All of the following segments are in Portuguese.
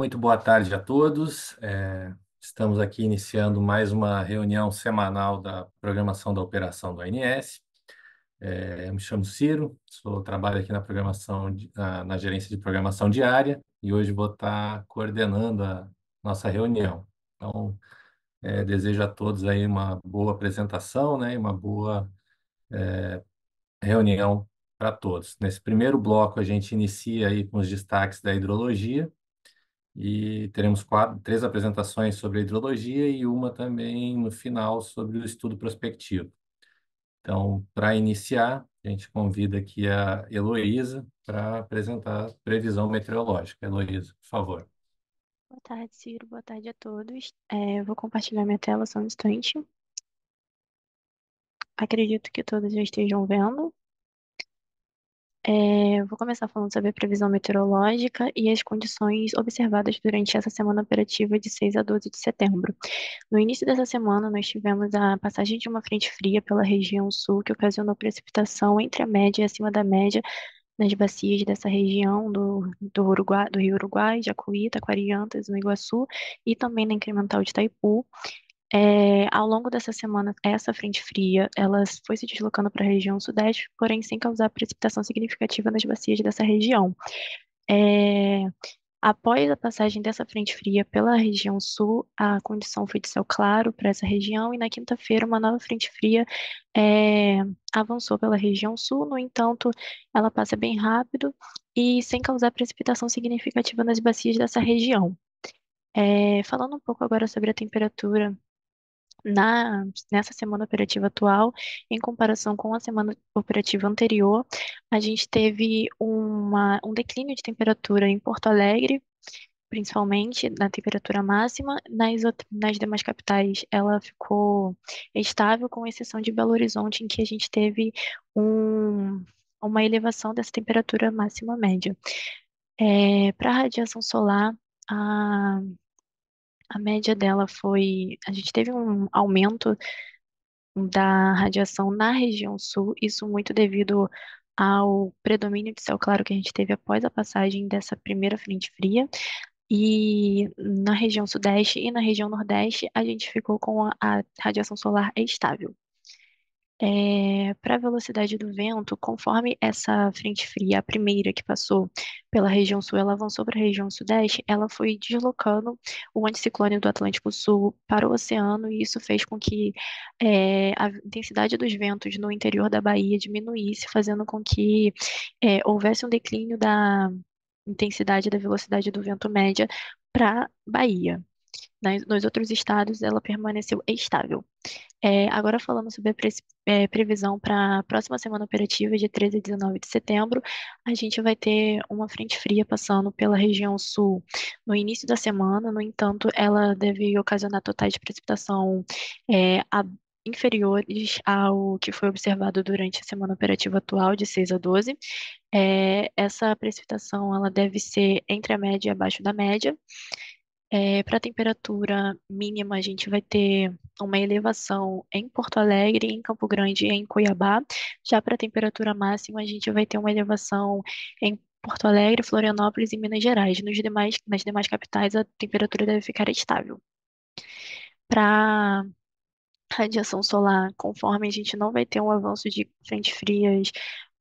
Muito boa tarde a todos. Estamos aqui iniciando mais uma reunião semanal da programação da operação do ANS. Eu me chamo Ciro, trabalho aqui na programação, na gerência de programação diária e hoje vou estar coordenando a nossa reunião. Então, desejo a todos aí uma boa apresentação, né, e uma boa reunião para todos. Nesse primeiro bloco, a gente inicia aí com os destaques da hidrologia. E teremos três apresentações sobre a hidrologia e uma também no final sobre o estudo prospectivo. Então, para iniciar, a gente convida aqui a Heloísa para apresentar a previsão meteorológica. Heloísa, por favor. Boa tarde, Ciro. Boa tarde a todos. Vou compartilhar minha tela só um instante. Acredito que todos já estejam vendo. Vou começar falando sobre a previsão meteorológica e as condições observadas durante essa semana operativa de 6 a 12 de setembro. No início dessa semana, nós tivemos a passagem de uma frente fria pela região sul, que ocasionou precipitação entre a média e acima da média nas bacias dessa região do Uruguai, do Rio Uruguai, Jacuí, Taquariantas, no Iguaçu e também na incremental de Itaipu. Ao longo dessa semana, essa frente fria, ela foi se deslocando para a região sudeste, porém sem causar precipitação significativa nas bacias dessa região. É, Após a passagem dessa frente fria pela região sul, a condição foi de céu claro para essa região, e na quinta-feira uma nova frente fria é, avançou pela região sul. No entanto, ela passa bem rápido e sem causar precipitação significativa nas bacias dessa região. Falando um pouco agora sobre a temperatura nessa semana operativa atual, em comparação com a semana operativa anterior, a gente teve um declínio de temperatura em Porto Alegre, principalmente na temperatura máxima. Nas demais capitais, ela ficou estável, com exceção de Belo Horizonte, em que a gente teve uma elevação dessa temperatura máxima média. Para a radiação solar, a a média dela foi. A gente teve um aumento da radiação na região sul, isso muito devido ao predomínio de céu claro que a gente teve após a passagem dessa primeira frente fria. E na região sudeste e na região nordeste, a gente ficou com a radiação solar estável. Para a velocidade do vento, conforme essa frente fria, a primeira que passou pela região sul, ela avançou para a região sudeste, ela foi deslocando o anticiclone do Atlântico Sul para o oceano, e isso fez com que a intensidade dos ventos no interior da Bahia diminuísse, fazendo com que houvesse um declínio da intensidade da velocidade do vento média para Bahia. Nos outros estados, ela permaneceu estável. Agora falando sobre a previsão para a próxima semana operativa, de 13 a 19 de setembro, a gente vai ter uma frente fria passando pela região sul no início da semana. No entanto, ela deve ocasionar totais de precipitação inferiores ao que foi observado durante a semana operativa atual, de 6 a 12. Essa precipitação ela deve ser entre a média e abaixo da média. Para a temperatura mínima, a gente vai ter uma elevação em Porto Alegre, em Campo Grande e em Cuiabá. Já para a temperatura máxima, a gente vai ter uma elevação em Porto Alegre, Florianópolis e Minas Gerais. Nas demais capitais, a temperatura deve ficar estável. Para radiação solar, conforme a gente não vai ter um avanço de frentes frias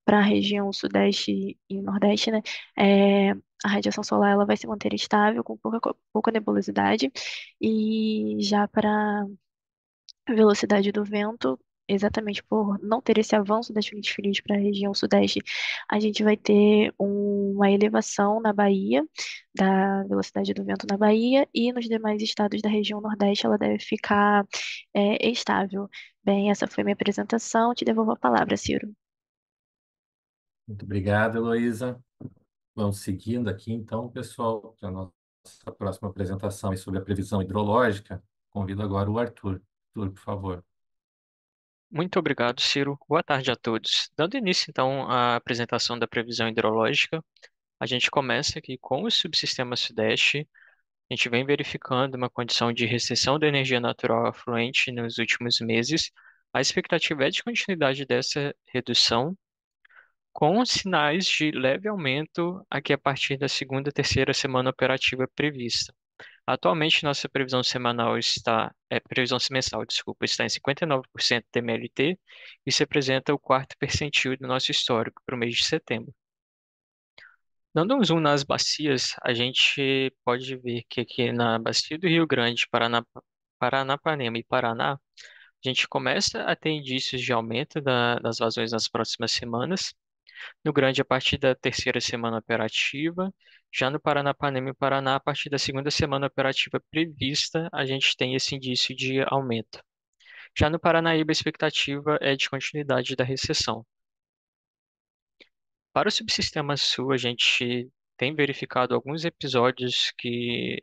para a região sudeste e nordeste, né? É, a radiação solar ela vai se manter estável, com pouca nebulosidade, e já para a velocidade do vento, exatamente por não ter esse avanço das frentes frias para a região sudeste, a gente vai ter uma elevação na Bahia, da velocidade do vento na Bahia, e nos demais estados da região nordeste ela deve ficar estável. Bem, essa foi minha apresentação. Te devolvo a palavra, Ciro. Muito obrigado, Heloísa. Vamos seguindo aqui, então, pessoal, para a nossa próxima apresentação é sobre a previsão hidrológica. Convido agora o Arthur. Arthur, por favor. Muito obrigado, Ciro. Boa tarde a todos. Dando início, então, à apresentação da previsão hidrológica, a gente começa aqui com o subsistema Sudeste. A gente vem verificando uma condição de restrição da energia natural afluente nos últimos meses. A expectativa é de continuidade dessa redução. com sinais de leve aumento aqui a partir da segunda, terceira semana operativa prevista. Atualmente, nossa previsão mensal, desculpa, está em 59% de MLT. Isso representa o quarto percentil do nosso histórico para o mês de setembro. Dando um zoom nas bacias, a gente pode ver que aqui na bacia do Rio Grande, Paranapanema e Paraná, a gente começa a ter indícios de aumento das vazões nas próximas semanas. No Grande, a partir da terceira semana operativa. Já no Paranapanema e Paraná, a partir da segunda semana operativa prevista, a gente tem esse indício de aumento. Já no Paranaíba, a expectativa é de continuidade da recessão. Para o subsistema sul, a gente tem verificado alguns episódios que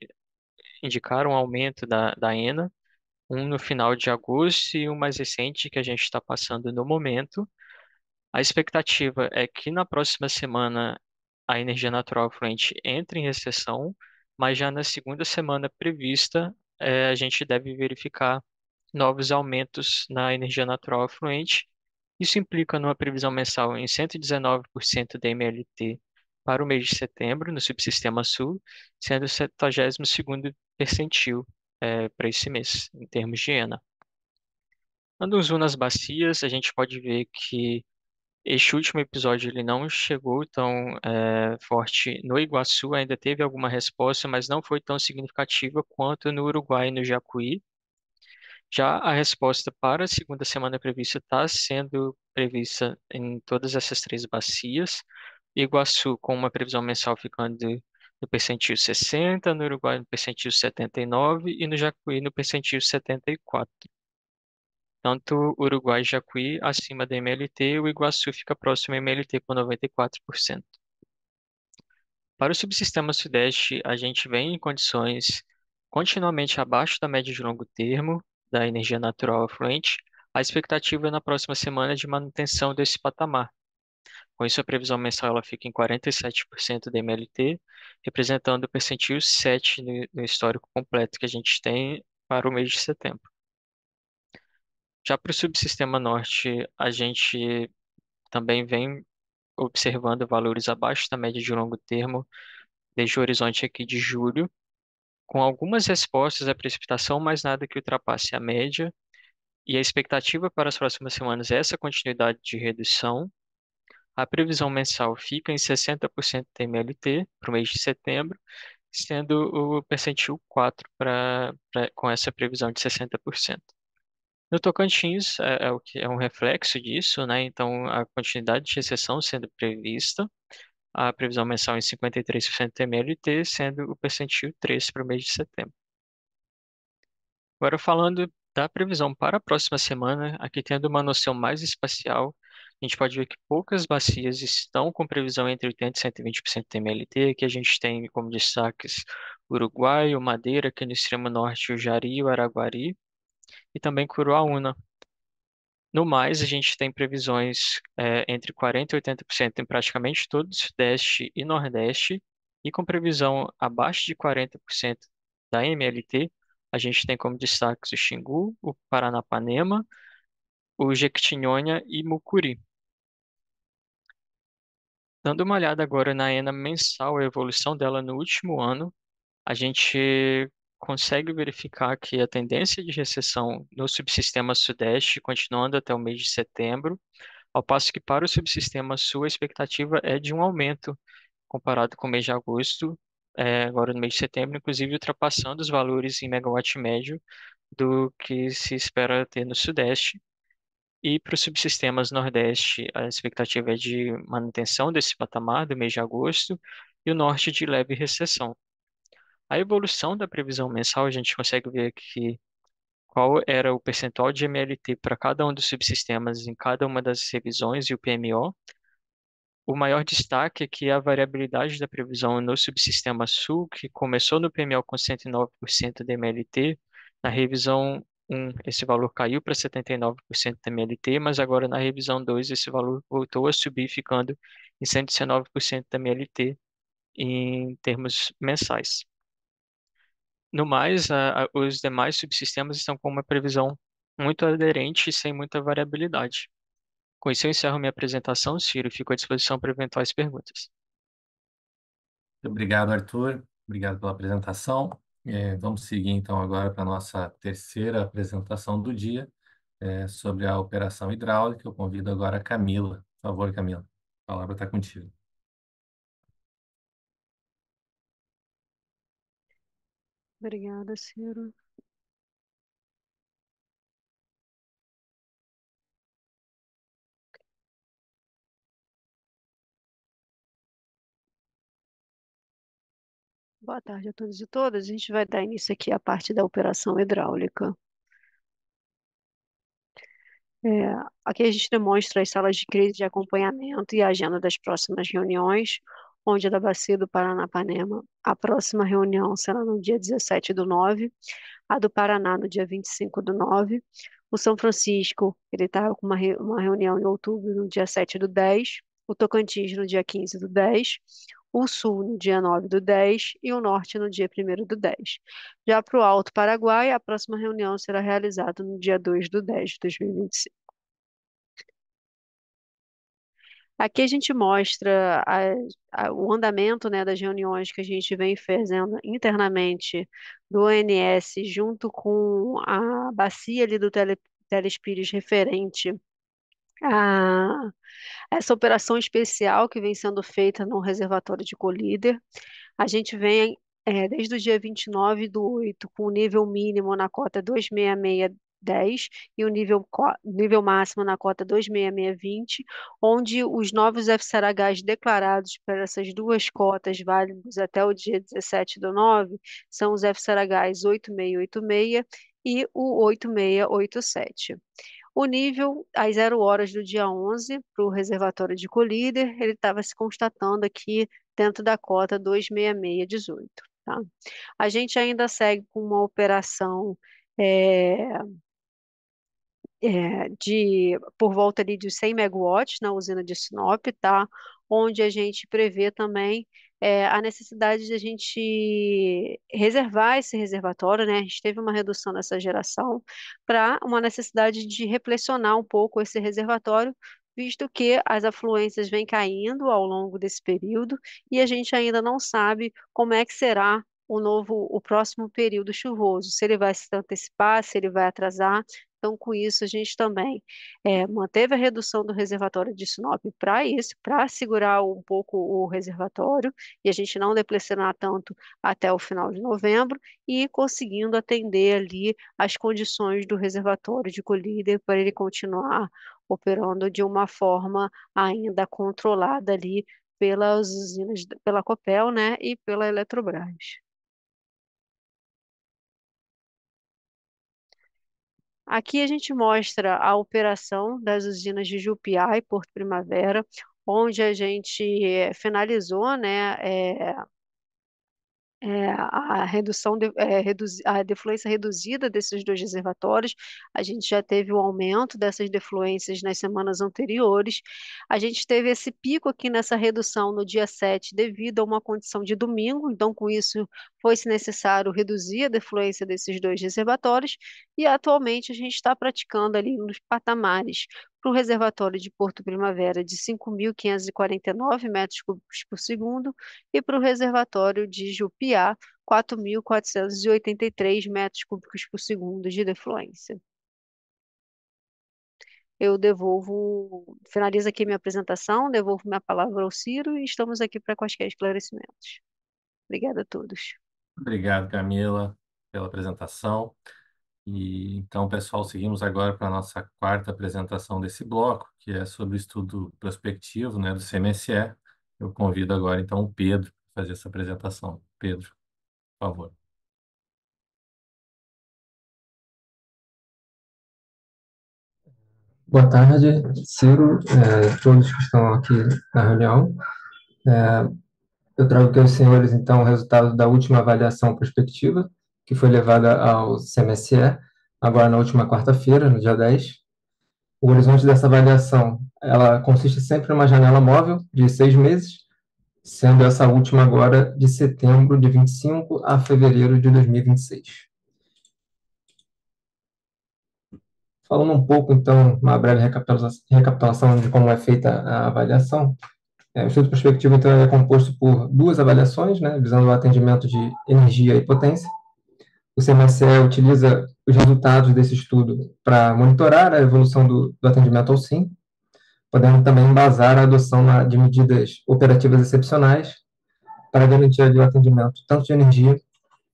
indicaram aumento da ENA, um no final de agosto e um mais recente que a gente está passando no momento. A expectativa é que na próxima semana a energia natural fluente entre em recessão, mas já na segunda semana prevista, a gente deve verificar novos aumentos na energia natural fluente. Isso implica numa previsão mensal em 119% da MLT para o mês de setembro, no subsistema sul, sendo o 72º percentil para esse mês, em termos de ENA. Dando um zoom nas bacias, a gente pode ver que este último episódio ele não chegou tão forte no Iguaçu, ainda teve alguma resposta, mas não foi tão significativa quanto no Uruguai e no Jacuí. Já a resposta para a segunda semana prevista está sendo prevista em todas essas três bacias. Iguaçu com uma previsão mensal ficando no percentil 60, no Uruguai no percentil 79 e no Jacuí no percentil 74. Tanto Uruguai e Jacuí acima da MLT, o Iguaçu fica próximo à MLT com 94%. Para o subsistema Sudeste, a gente vem em condições continuamente abaixo da média de longo termo da energia natural afluente. A expectativa na próxima semana é de manutenção desse patamar. Com isso, a previsão mensal ela fica em 47% da MLT, representando o percentil 7 no histórico completo que a gente tem para o mês de setembro. Já para o subsistema norte, a gente também vem observando valores abaixo da média de longo termo desde o horizonte aqui de julho, com algumas respostas à precipitação, mas nada que ultrapasse a média. E a expectativa para as próximas semanas é essa continuidade de redução. A previsão mensal fica em 60% da MLT para o mês de setembro, sendo o percentil 4 com essa previsão de 60%. No Tocantins, o que é um reflexo disso, né? Então, a continuidade de recessão sendo prevista, a previsão mensal em 53% da MLT, sendo o percentil 3 para o mês de setembro. Agora, falando da previsão para a próxima semana, aqui tendo uma noção mais espacial, a gente pode ver que poucas bacias estão com previsão entre 80% e 120% da MLT, que a gente tem como destaques Uruguai, o Madeira, aqui no extremo norte, o Jari e o Araguari, e também Curuaúna. No mais, a gente tem previsões entre 40% e 80% em praticamente todo o Sudeste e Nordeste, e com previsão abaixo de 40% da MLT, a gente tem como destaques o Xingu, o Paranapanema, o Jequitinhonha e Mucuri. Dando uma olhada agora na ENA mensal, a evolução dela no último ano, a gente consegue verificar que a tendência de recessão no subsistema Sudeste continuando até o mês de setembro, ao passo que para o subsistema Sul a expectativa é de um aumento comparado com o mês de agosto, agora no mês de setembro, inclusive ultrapassando os valores em megawatt médio do que se espera ter no Sudeste. E para os subsistemas Nordeste, a expectativa é de manutenção desse patamar do mês de agosto e o Norte de leve recessão. A evolução da previsão mensal, a gente consegue ver que qual era o percentual de MLT para cada um dos subsistemas em cada uma das revisões e o PMO. O maior destaque é que a variabilidade da previsão no subsistema Sul, que começou no PMO com 109% de MLT, na revisão 1 esse valor caiu para 79% de MLT, mas agora na revisão 2 esse valor voltou a subir, ficando em 119% da MLT em termos mensais. No mais, os demais subsistemas estão com uma previsão muito aderente e sem muita variabilidade. Com isso, eu encerro minha apresentação, Ciro, e fico à disposição para eventuais perguntas. Obrigado, Arthur. Obrigado pela apresentação. Vamos seguir então agora para a nossa terceira apresentação do dia, sobre a operação hidráulica. Eu convido agora a Camila. Por favor, Camila, a palavra está contigo. Obrigada, Ciro. Boa tarde a todos e todas. A gente vai dar início aqui à parte da operação hidráulica. Aqui a gente demonstra as salas de crise de acompanhamento e a agenda das próximas reuniões, onde é da Bacia do Paranapanema. A próxima reunião será no dia 17/9, a do Paraná no dia 25/9. O São Francisco, ele está com uma reunião em outubro, no dia 7/10. O Tocantins, no dia 15/10. O Sul, no dia 9/10. E o Norte, no dia 1º/10. Já para o Alto Paraguai, a próxima reunião será realizada no dia 2/10 de 2025. Aqui a gente mostra o andamento, né, das reuniões que a gente vem fazendo internamente do ONS, junto com a bacia ali do Telespires referente a essa operação especial que vem sendo feita no reservatório de Colíder. A gente vem, desde o dia 29/8, com o nível mínimo na cota 26610 e o nível máximo na cota 26620, onde os novos FCRHs declarados para essas duas cotas válidos até o dia 17/9 são os FCRHs 8686 e o 8687. O nível, às 0 horas do dia 11, para o reservatório de Colíder, ele estava se constatando aqui dentro da cota 26618. Tá? A gente ainda segue com uma operação é, por volta ali de 100 megawatts na usina de Sinop, tá? Onde a gente prevê também a necessidade de a gente reservar esse reservatório, né? A gente teve uma redução nessa geração para uma necessidade de replecionar um pouco esse reservatório, visto que as afluências vêm caindo ao longo desse período e a gente ainda não sabe como é que será o próximo período chuvoso, se ele vai se antecipar, se ele vai atrasar. Então, com isso, a gente também manteve a redução do reservatório de Sinop para isso, para segurar um pouco o reservatório e a gente não depressionar tanto até o final de novembro e conseguindo atender ali as condições do reservatório de Colíder para ele continuar operando de uma forma ainda controlada ali pelas usinas, pela Copel, né, e pela Eletrobras. Aqui a gente mostra a operação das usinas de Jupiá e Porto Primavera, onde a gente finalizou, né, a redução a defluência reduzida desses dois reservatórios. A gente já teve o aumento dessas defluências nas semanas anteriores. A gente teve esse pico aqui nessa redução no dia 7 devido a uma condição de domingo, então com isso foi-se necessário reduzir a defluência desses dois reservatórios e atualmente a gente está praticando ali nos patamares para o reservatório de Porto Primavera de 5.549 metros cúbicos por segundo e para o reservatório de Jupiá, 4.483 metros cúbicos por segundo de defluência. Eu finalizo aqui minha apresentação, devolvo minha palavra ao Ciro e estamos aqui para quaisquer esclarecimentos. Obrigada a todos. Obrigado, Camila, pela apresentação. E então, pessoal, seguimos agora para a nossa quarta apresentação desse bloco, que é sobre o estudo prospectivo, né, do CMSE. Eu convido agora, então, o Pedro para fazer essa apresentação. Pedro, por favor. Boa tarde, Ciro, todos que estão aqui na reunião. Eu trago aqui aos senhores, então, o resultado da última avaliação prospectiva, que foi levada ao CMSE, agora na última quarta-feira, no dia 10. O horizonte dessa avaliação, ela consiste sempre em uma janela móvel de 6 meses, sendo essa última agora de setembro de 25 a fevereiro de 2026. Falando um pouco, então, uma breve recapitulação de como é feita a avaliação. O estudo prospectivo, então, é composto por duas avaliações, né, visando o atendimento de energia e potência. O CMSE utiliza os resultados desse estudo para monitorar a evolução do atendimento ao SIM, podendo também embasar a adoção de medidas operativas excepcionais para garantir o atendimento tanto de energia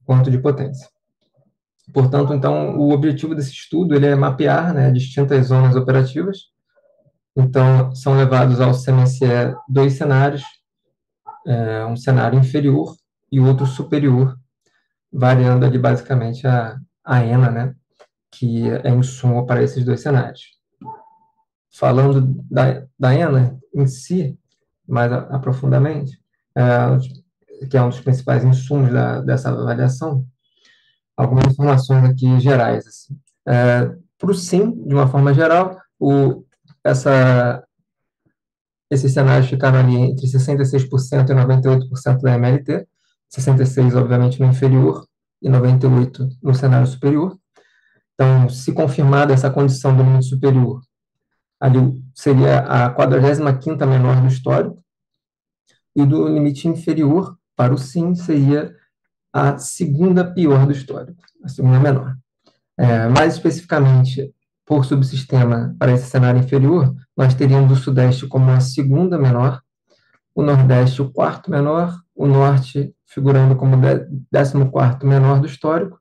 quanto de potência. Portanto, então, o objetivo desse estudo ele é mapear, né, distintas zonas operativas. Então, são levados ao CMSE dois cenários, um cenário inferior e outro superior, variando ali basicamente a ENA, né, que é insumo para esses dois cenários. Falando da ENA em si, mais aprofundadamente, que é um dos principais insumos dessa avaliação, algumas informações aqui gerais. Assim. Para o SIM, de uma forma geral, esses cenários ficaram ali entre 66% e 98% da MLT, 66% obviamente no inferior e 98% no cenário superior. Então, se confirmada essa condição do limite superior, ali seria a 45ª menor do histórico, e do limite inferior para o SIM seria a segunda pior do histórico, a segunda menor. Mais especificamente, por subsistema, para esse cenário inferior, nós teríamos o Sudeste como a segunda menor, o Nordeste o quarto menor, o Norte figurando como 14º menor do histórico,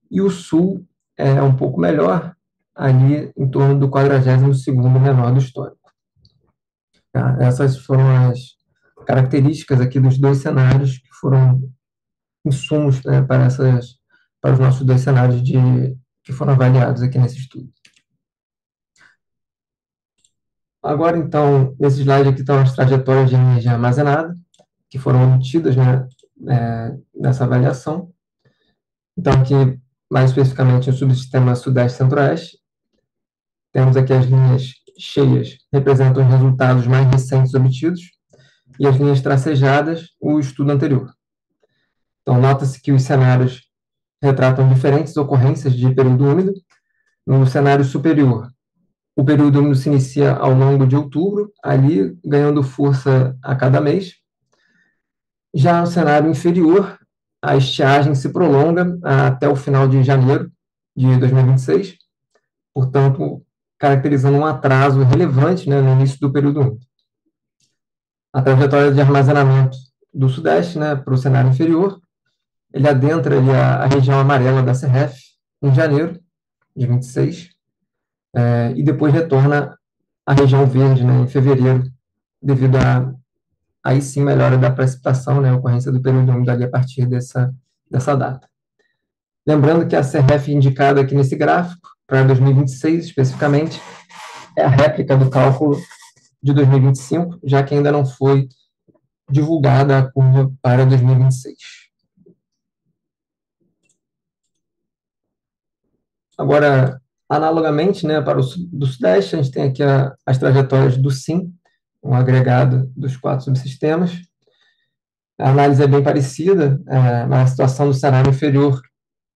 e o Sul é um pouco melhor, ali em torno do 42º menor do histórico. Essas foram as características aqui dos dois cenários que foram insumos, né, para os nossos dois cenários que foram avaliados aqui nesse estudo. Agora, então, nesse slide aqui estão as trajetórias de energia armazenada, que foram obtidas, né, nessa avaliação. Então, aqui, mais especificamente, no subsistema Sudeste-Centro-Oeste, temos aqui as linhas cheias, representam os resultados mais recentes obtidos, e as linhas tracejadas, o estudo anterior. Então, nota-se que os cenários retratam diferentes ocorrências de período úmido. No cenário superior, o período úmido se inicia ao longo de outubro, ali ganhando força a cada mês. Já no cenário inferior, a estiagem se prolonga até o final de janeiro de 2026, portanto, caracterizando um atraso relevante, né, no início do período úmido. A trajetória de armazenamento do Sudeste, né, para o cenário inferior, ele adentra ali a região amarela da CREF em janeiro de 26, e depois retorna à região verde, né, em fevereiro, devido aí sim melhora da precipitação, né, ocorrência do período úmido ali a partir dessa data. Lembrando que a CREF indicada aqui nesse gráfico, para 2026 especificamente, é a réplica do cálculo de 2025, já que ainda não foi divulgada a curva para 2026. Agora, analogamente, né, para o do Sudeste, a gente tem aqui as trajetórias do SIM, um agregado dos 4 subsistemas. A análise é bem parecida, mas a situação do cenário inferior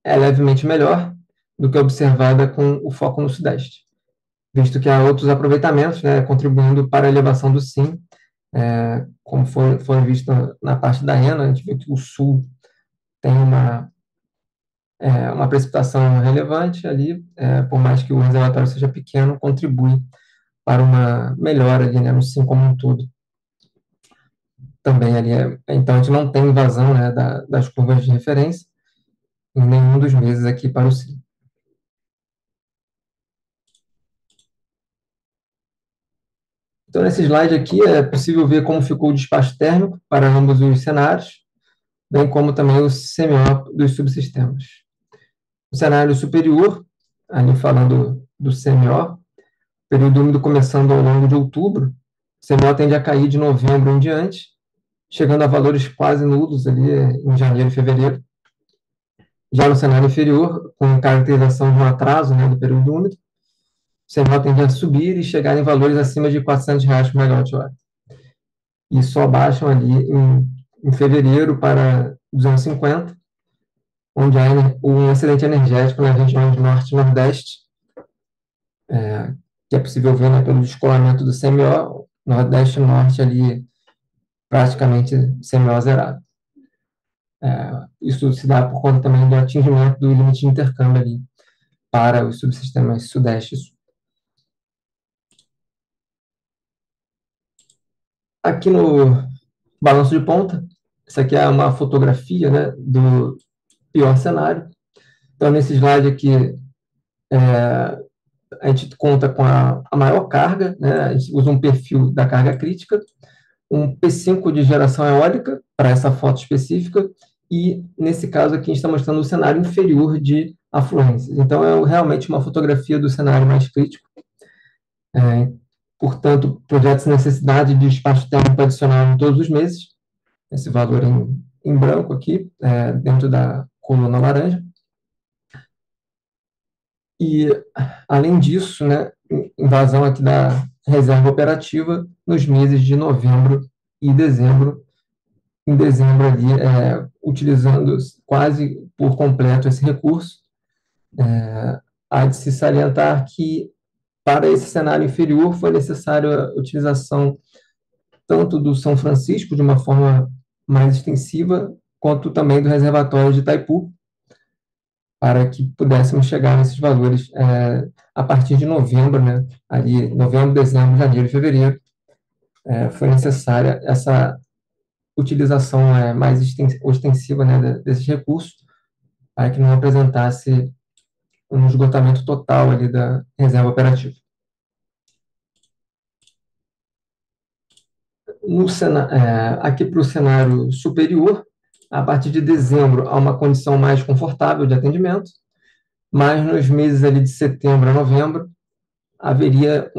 é levemente melhor do que observada com o foco no Sudeste, visto que há outros aproveitamentos, né, contribuindo para a elevação do SIM, como foi visto na parte da ENA. A gente vê que o Sul tem uma precipitação relevante ali, por mais que o reservatório seja pequeno, contribui para uma melhora ali, né, no SIM como um todo. Também ali, então a gente não tem invasão, né, das curvas de referência em nenhum dos meses aqui para o SIM. Então, nesse slide aqui é possível ver como ficou o despacho térmico para ambos os cenários, bem como também o CMO dos subsistemas. No cenário superior, ali falando do CMO, período úmido começando ao longo de outubro, o CMO tende a cair de novembro em diante, chegando a valores quase nulos ali em janeiro e fevereiro. Já no cenário inferior, com caracterização de um atraso, né, do período úmido, o CMO tende a subir e chegar em valores acima de R$400 por megawatt-hora. E só baixam ali em fevereiro para 250, onde há um excedente energético nas regiões norte e nordeste, que é possível ver, né, pelo descolamento do CMO, Nordeste e Norte ali praticamente CMO zerado. Isso se dá por conta também do atingimento do limite de intercâmbio ali para os subsistemas Sudeste e Sul. Aqui no balanço de ponta, essa aqui é uma fotografia, né, do pior cenário. Então, nesse slide aqui, a gente conta com a maior carga, né, a gente usa um perfil da carga crítica, um P5 de geração eólica para essa foto específica, e nesse caso aqui a gente está mostrando o cenário inferior de afluências. Então, é realmente uma fotografia do cenário mais crítico. Portanto, projetos de necessidade de espaço térmico adicional em todos os meses, esse valor em branco aqui, dentro da coluna laranja. E, além disso, né, invasão aqui da reserva operativa nos meses de novembro e dezembro. Em dezembro ali, utilizando quase por completo esse recurso. Há de se salientar que, para esse cenário inferior, foi necessária a utilização tanto do São Francisco, de uma forma mais extensiva, quanto também do reservatório de Itaipu, para que pudéssemos chegar nesses valores a partir de novembro, né? Ali, novembro, dezembro, janeiro e fevereiro, foi necessária essa utilização mais ostensiva, né, desses recursos, para que não apresentasse um esgotamento total ali da reserva operativa. Aqui para o cenário superior, a partir de dezembro, há uma condição mais confortável de atendimento, mas nos meses ali de setembro a novembro, haveria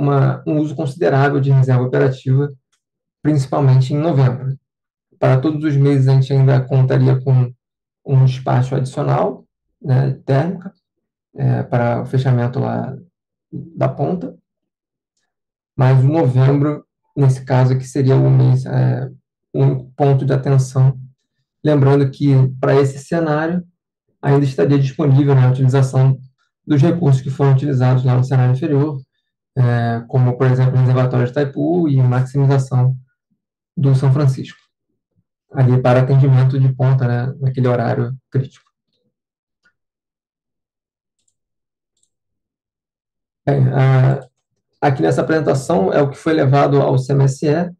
um uso considerável de reserva operativa, principalmente em novembro. Para todos os meses, a gente ainda contaria com um despacho adicional, né, térmica, para o fechamento lá da ponta, mas o novembro, nesse caso aqui, seria o mês, um ponto de atenção. Lembrando que, para esse cenário, ainda estaria disponível, né, a utilização dos recursos que foram utilizados lá no cenário inferior, como, por exemplo, o reservatório de Itaipu e maximização do São Francisco, ali para atendimento de ponta, né, naquele horário crítico. Bem, aqui nessa apresentação é o que foi levado ao CMSE.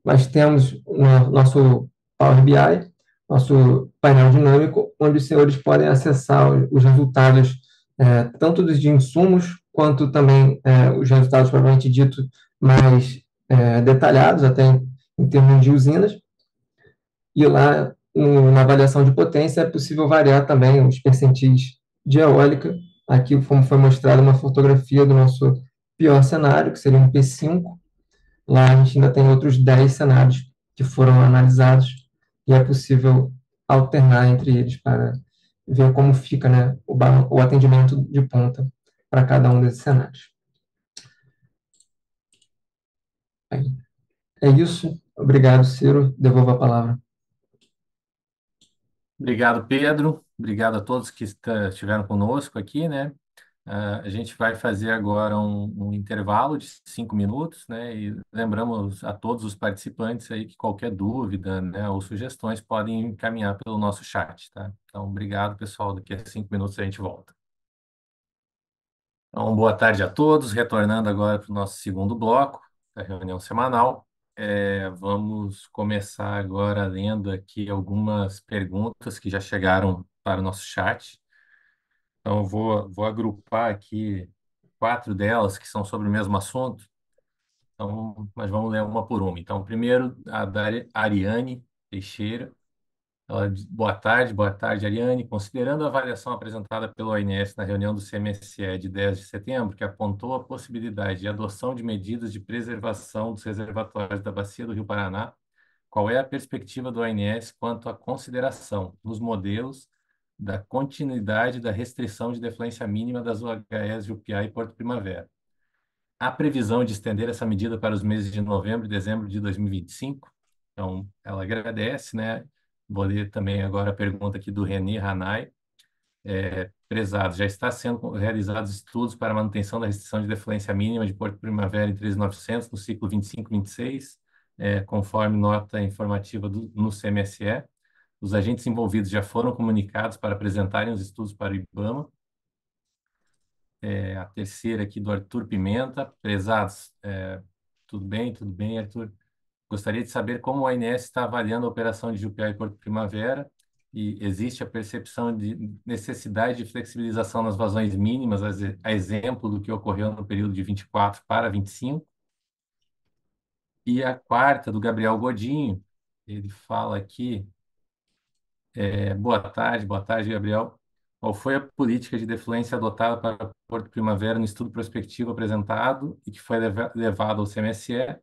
Nós temos no nosso Power BI, nosso painel dinâmico, onde os senhores podem acessar os resultados, tanto dos de insumos, quanto também os resultados, propriamente dito, mais detalhados, até em termos de usinas. E lá, na avaliação de potência, é possível variar também os percentis de eólica. Aqui, como foi mostrada uma fotografia do nosso pior cenário, que seria um P5. Lá a gente ainda tem outros 10 cenários que foram analisados e é possível alternar entre eles para ver como fica, né, o atendimento de ponta para cada um desses cenários. É isso. Obrigado, Ciro. Devolvo a palavra. Obrigado, Pedro. Obrigado a todos que estiveram conosco aqui, né? A gente vai fazer agora um intervalo de 5 minutos, né? E lembramos a todos os participantes aí que qualquer dúvida, né, ou sugestões podem encaminhar pelo nosso chat, tá? Então, obrigado, pessoal. Daqui a 5 minutos a gente volta. Então, boa tarde a todos. Retornando agora para o nosso segundo bloco da reunião semanal. Vamos começar agora lendo aqui algumas perguntas que já chegaram para o nosso chat. Então, eu vou agrupar aqui 4 delas que são sobre o mesmo assunto. Então, mas vamos ler uma por uma. Então, primeiro, a da Ariane Teixeira. Ela diz, boa tarde, Ariane. Considerando a avaliação apresentada pelo ONS na reunião do CMSE de 10 de setembro, que apontou a possibilidade de adoção de medidas de preservação dos reservatórios da Bacia do Rio Paraná, qual é a perspectiva do ONS quanto à consideração nos modelos da continuidade da restrição de defluência mínima das UHS Jupiá e Porto Primavera? Há previsão de estender essa medida para os meses de novembro e dezembro de 2025? Então, ela agradece, né? Vou ler também agora a pergunta aqui do René Hanai. Prezados, já está sendo realizados estudos para manutenção da restrição de defluência mínima de Porto Primavera em 3.900 no ciclo 25-26, conforme nota informativa no CMSE. Os agentes envolvidos já foram comunicados para apresentarem os estudos para o IBAMA. A terceira aqui do Arthur Pimenta. Prezados, tudo bem, Arthur. Gostaria de saber como o ANS está avaliando a operação de Jupiá e Porto Primavera e existe a percepção de necessidade de flexibilização nas vazões mínimas, a exemplo do que ocorreu no período de 24 para 25. E a quarta, do Gabriel Godinho, ele fala aqui, boa tarde, Gabriel. Qual foi a política de defluência adotada para Porto Primavera no estudo prospectivo apresentado e que foi levado ao CMSE?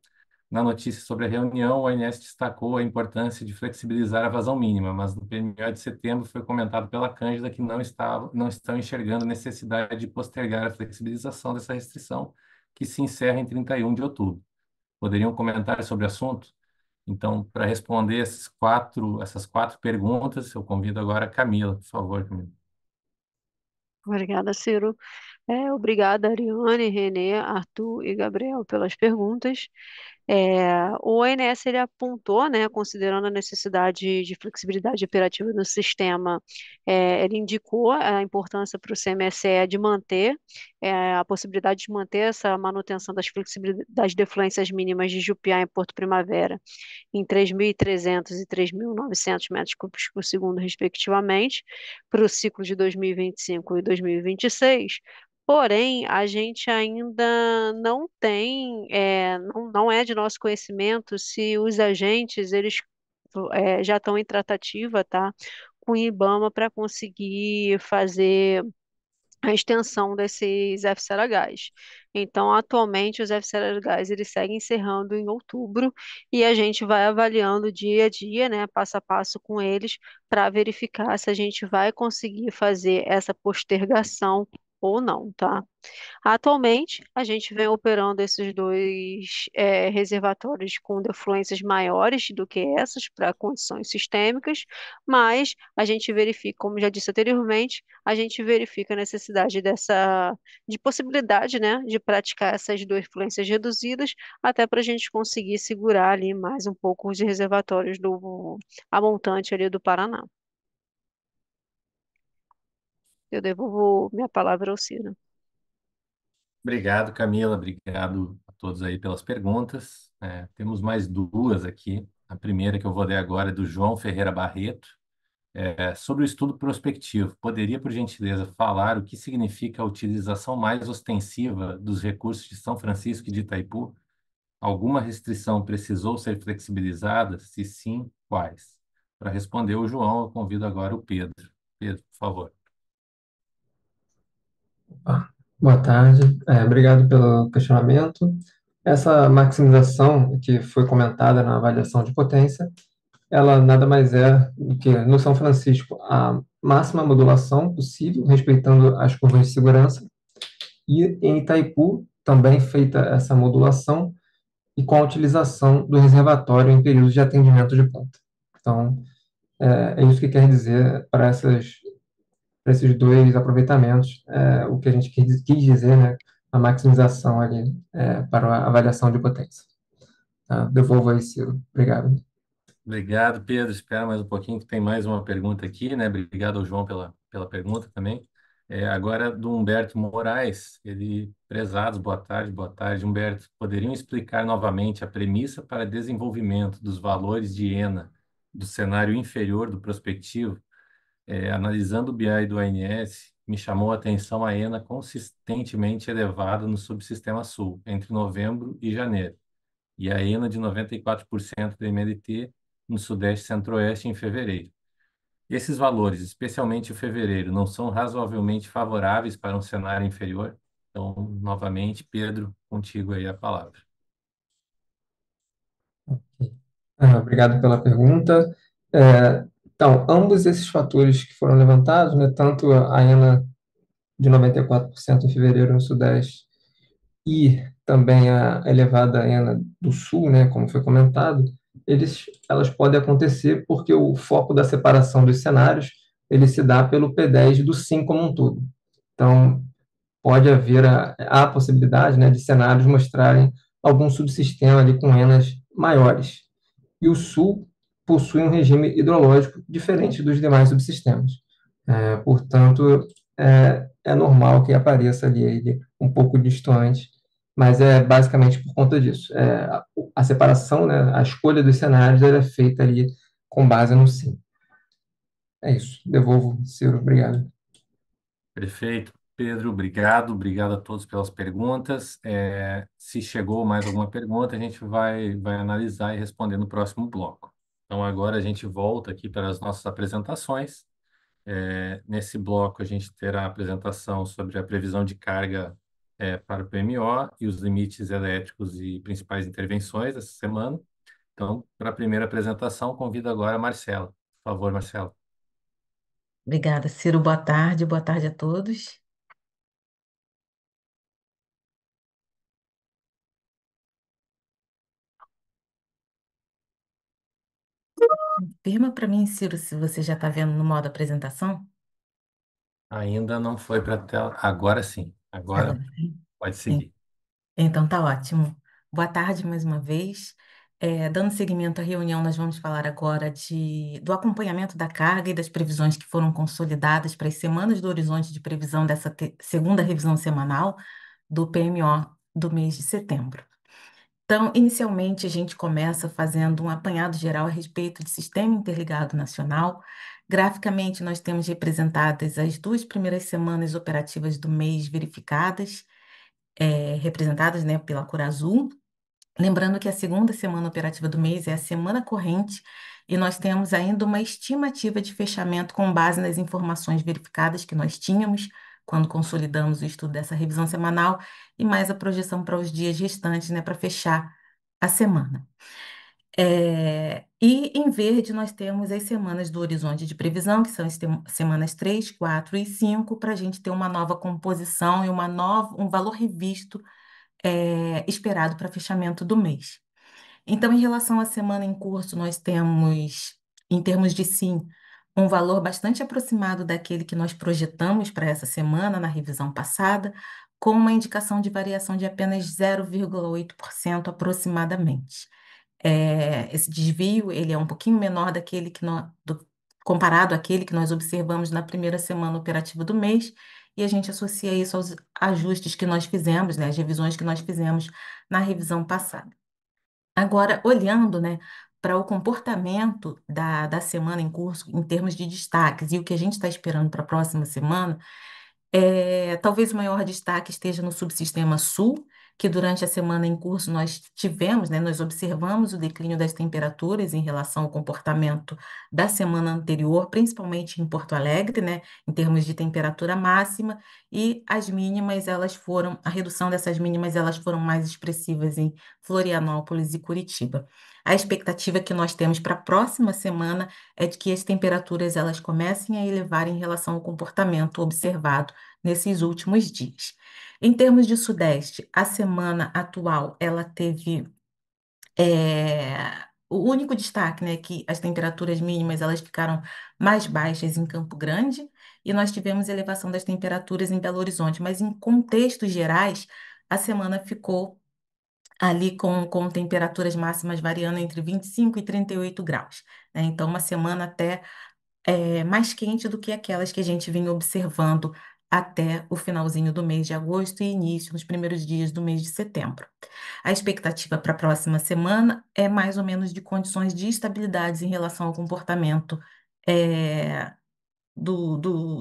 Na notícia sobre a reunião, o ANS destacou a importância de flexibilizar a vazão mínima, mas no PMO de setembro foi comentado pela Cândida que não estão enxergando a necessidade de postergar a flexibilização dessa restrição, que se encerra em 31 de outubro. Poderiam comentar sobre o assunto? Então, para responder essas quatro perguntas, eu convido agora a Camila, por favor, Camila. Obrigada, Ciro. Obrigada, Ariane, Renê, Arthur e Gabriel, pelas perguntas. O ONS ele apontou, né, considerando a necessidade de flexibilidade operativa no sistema, ele indicou a importância para o CMSE de manter a possibilidade de manter essa manutenção das defluências mínimas de Jupiá em Porto Primavera em 3.300 e 3.900 metros cúbicos por segundo, respectivamente, para o ciclo de 2025 e 2026. Porém, a gente ainda não tem, não é de nosso conhecimento se os agentes eles já estão em tratativa, tá, com o IBAMA para conseguir fazer a extensão desses FCLHs. Então, atualmente, os FCLHs eles seguem encerrando em outubro e a gente vai avaliando dia a dia, né, passo a passo com eles, para verificar se a gente vai conseguir fazer essa postergação ou não, tá? Atualmente, a gente vem operando esses dois reservatórios com defluências maiores do que essas para condições sistêmicas, mas a gente verifica, como já disse anteriormente, a gente verifica a necessidade de possibilidade, né, de praticar essas duas fluências reduzidas, até para a gente conseguir segurar ali mais um pouco os reservatórios a montante ali do Paraná. Eu devolvo minha palavra ao Ciro. Obrigado, Camila. Obrigado a todos aí pelas perguntas. Temos mais duas aqui. A primeira que eu vou ler agora é do João Ferreira Barreto. Sobre o estudo prospectivo, poderia, por gentileza, falar o que significa a utilização mais ostensiva dos recursos de São Francisco e de Itaipu? Alguma restrição precisou ser flexibilizada? Se sim, quais? Para responder o João, eu convido agora o Pedro. Pedro, por favor. Boa tarde, obrigado pelo questionamento. Essa maximização que foi comentada na avaliação de potência, ela nada mais é do que, no São Francisco, a máxima modulação possível, respeitando as curvas de segurança, e em Itaipu, também feita essa modulação, e com a utilização do reservatório em períodos de atendimento de ponta. Então, é isso que quer dizer para esses dois aproveitamentos, o que a gente quis dizer, né, a maximização ali para a avaliação de potência. Tá? Devolvo aí, Ciro. Obrigado. Obrigado, Pedro. Espera mais um pouquinho que tem mais uma pergunta aqui, né? Obrigado ao João pela pergunta também. Agora do Humberto Moraes, prezados, boa tarde, Humberto. Poderiam explicar novamente a premissa para desenvolvimento dos valores de ENA do cenário inferior do prospectivo? Analisando o BI do ANS, me chamou a atenção a ENA consistentemente elevada no subsistema sul, entre novembro e janeiro, e a ENA de 94% da MLT no Sudeste e Centro-Oeste em fevereiro. Esses valores, especialmente o fevereiro, não são razoavelmente favoráveis para um cenário inferior? Então, novamente, Pedro, contigo aí a palavra. Obrigado pela pergunta. Então, ambos esses fatores que foram levantados, né, tanto a ENA de 94% em fevereiro no Sudeste e também a elevada ENA do Sul, né, como foi comentado, elas podem acontecer porque o foco da separação dos cenários ele se dá pelo P10 do SIM como um todo. Então, pode haver a possibilidade, né, de cenários mostrarem algum subsistema ali com enas maiores. E o Sul possui um regime hidrológico diferente dos demais subsistemas. Portanto, é normal que apareça ali ele um pouco distante, mas é basicamente por conta disso. A separação, né, a escolha dos cenários ela é feita ali com base no sim. É isso. Devolvo, Ciro. Obrigado. Perfeito. Pedro, obrigado. Obrigado a todos pelas perguntas. Se chegou mais alguma pergunta, a gente vai analisar e responder no próximo bloco. Então, agora a gente volta aqui para as nossas apresentações. Nesse bloco, a gente terá a apresentação sobre a previsão de carga para o PMO e os limites elétricos e principais intervenções essa semana. Então, para a primeira apresentação, convido agora a Marcela. Por favor, Marcela. Obrigada, Ciro. Boa tarde a todos. Confirma para mim, Ciro, se você já está vendo no modo apresentação. Ainda não foi para a tela. Agora sim. Agora Agora sim. pode Sim. seguir. Então tá ótimo. Boa tarde mais uma vez. Dando seguimento à reunião, nós vamos falar agora do acompanhamento da carga e das previsões que foram consolidadas para as semanas do horizonte de previsão dessa segunda revisão semanal do PMO do mês de setembro. Então, inicialmente, a gente começa fazendo um apanhado geral a respeito de Sistema Interligado Nacional. Graficamente, nós temos representadas as 2 primeiras semanas operativas do mês verificadas, representadas, né, pela cor azul. Lembrando que a segunda semana operativa do mês é a semana corrente e nós temos ainda uma estimativa de fechamento com base nas informações verificadas que nós tínhamos quando consolidamos o estudo dessa revisão semanal e mais a projeção para os dias restantes, né, para fechar a semana. E em verde nós temos as semanas do horizonte de previsão, que são as semanas 3, 4 e 5, para a gente ter uma nova composição e um valor revisto esperado para fechamento do mês. Então, em relação à semana em curso, nós temos, em termos de sim, um valor bastante aproximado daquele que nós projetamos para essa semana na revisão passada, com uma indicação de variação de apenas 0,8% aproximadamente. Esse desvio ele é um pouquinho menor daquele comparado àquele que nós observamos na primeira semana operativa do mês, e a gente associa isso aos ajustes que nós fizemos, né, as revisões que nós fizemos na revisão passada. Agora, olhando, né, para o comportamento da semana em curso, em termos de destaques, e o que a gente está esperando para a próxima semana, talvez o maior destaque esteja no subsistema sul, que durante a semana em curso nós tivemos, né, nós observamos o declínio das temperaturas em relação ao comportamento da semana anterior, principalmente em Porto Alegre, né, em termos de temperatura máxima, e as mínimas, a redução dessas mínimas, elas foram mais expressivas em Florianópolis e Curitiba. A expectativa que nós temos para a próxima semana é de que as temperaturas elas comecem a elevar em relação ao comportamento observado nesses últimos dias. Em termos de Sudeste, a semana atual ela teve o único destaque, né, que as temperaturas mínimas elas ficaram mais baixas em Campo Grande e nós tivemos elevação das temperaturas em Belo Horizonte, mas em contextos gerais a semana ficou ali com temperaturas máximas variando entre 25 e 38 graus, né? Então, uma semana até mais quente do que aquelas que a gente vinha observando até o finalzinho do mês de agosto e início, nos primeiros dias do mês de setembro. A expectativa para a próxima semana é mais ou menos de condições de estabilidade em relação ao comportamento é,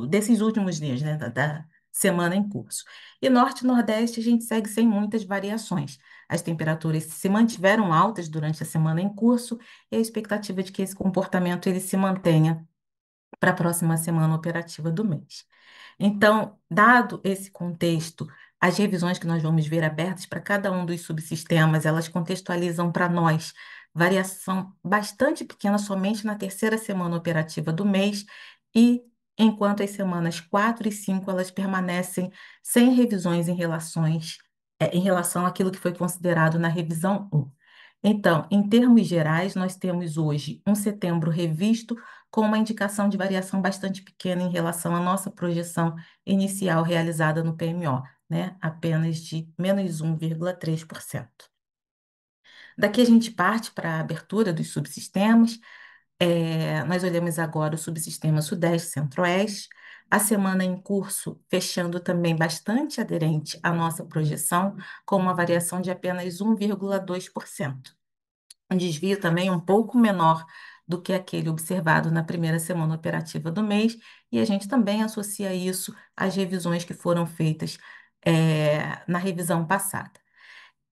desses últimos dias, né, da semana em curso. E Norte e Nordeste a gente segue sem muitas variações. As temperaturas se mantiveram altas durante a semana em curso e a expectativa é de que esse comportamento ele se mantenha para a próxima semana operativa do mês. Então, dado esse contexto, as revisões que nós vamos ver abertas para cada um dos subsistemas, elas contextualizam para nós variação bastante pequena somente na terceira semana operativa do mês e enquanto as semanas 4 e 5 elas permanecem sem revisões em relação àquilo que foi considerado na revisão 1. Então, em termos gerais, nós temos hoje um setembro revisto com uma indicação de variação bastante pequena em relação à nossa projeção inicial realizada no PMO, né? Apenas de menos 1,3%. Daqui a gente parte para a abertura dos subsistemas. Nós olhamos agora o subsistema Sudeste Centro-Oeste, a semana em curso fechando também bastante aderente à nossa projeção, com uma variação de apenas 1,2%. Um desvio também um pouco menor do que aquele observado na primeira semana operativa do mês, e a gente também associa isso às revisões que foram feitas, na revisão passada.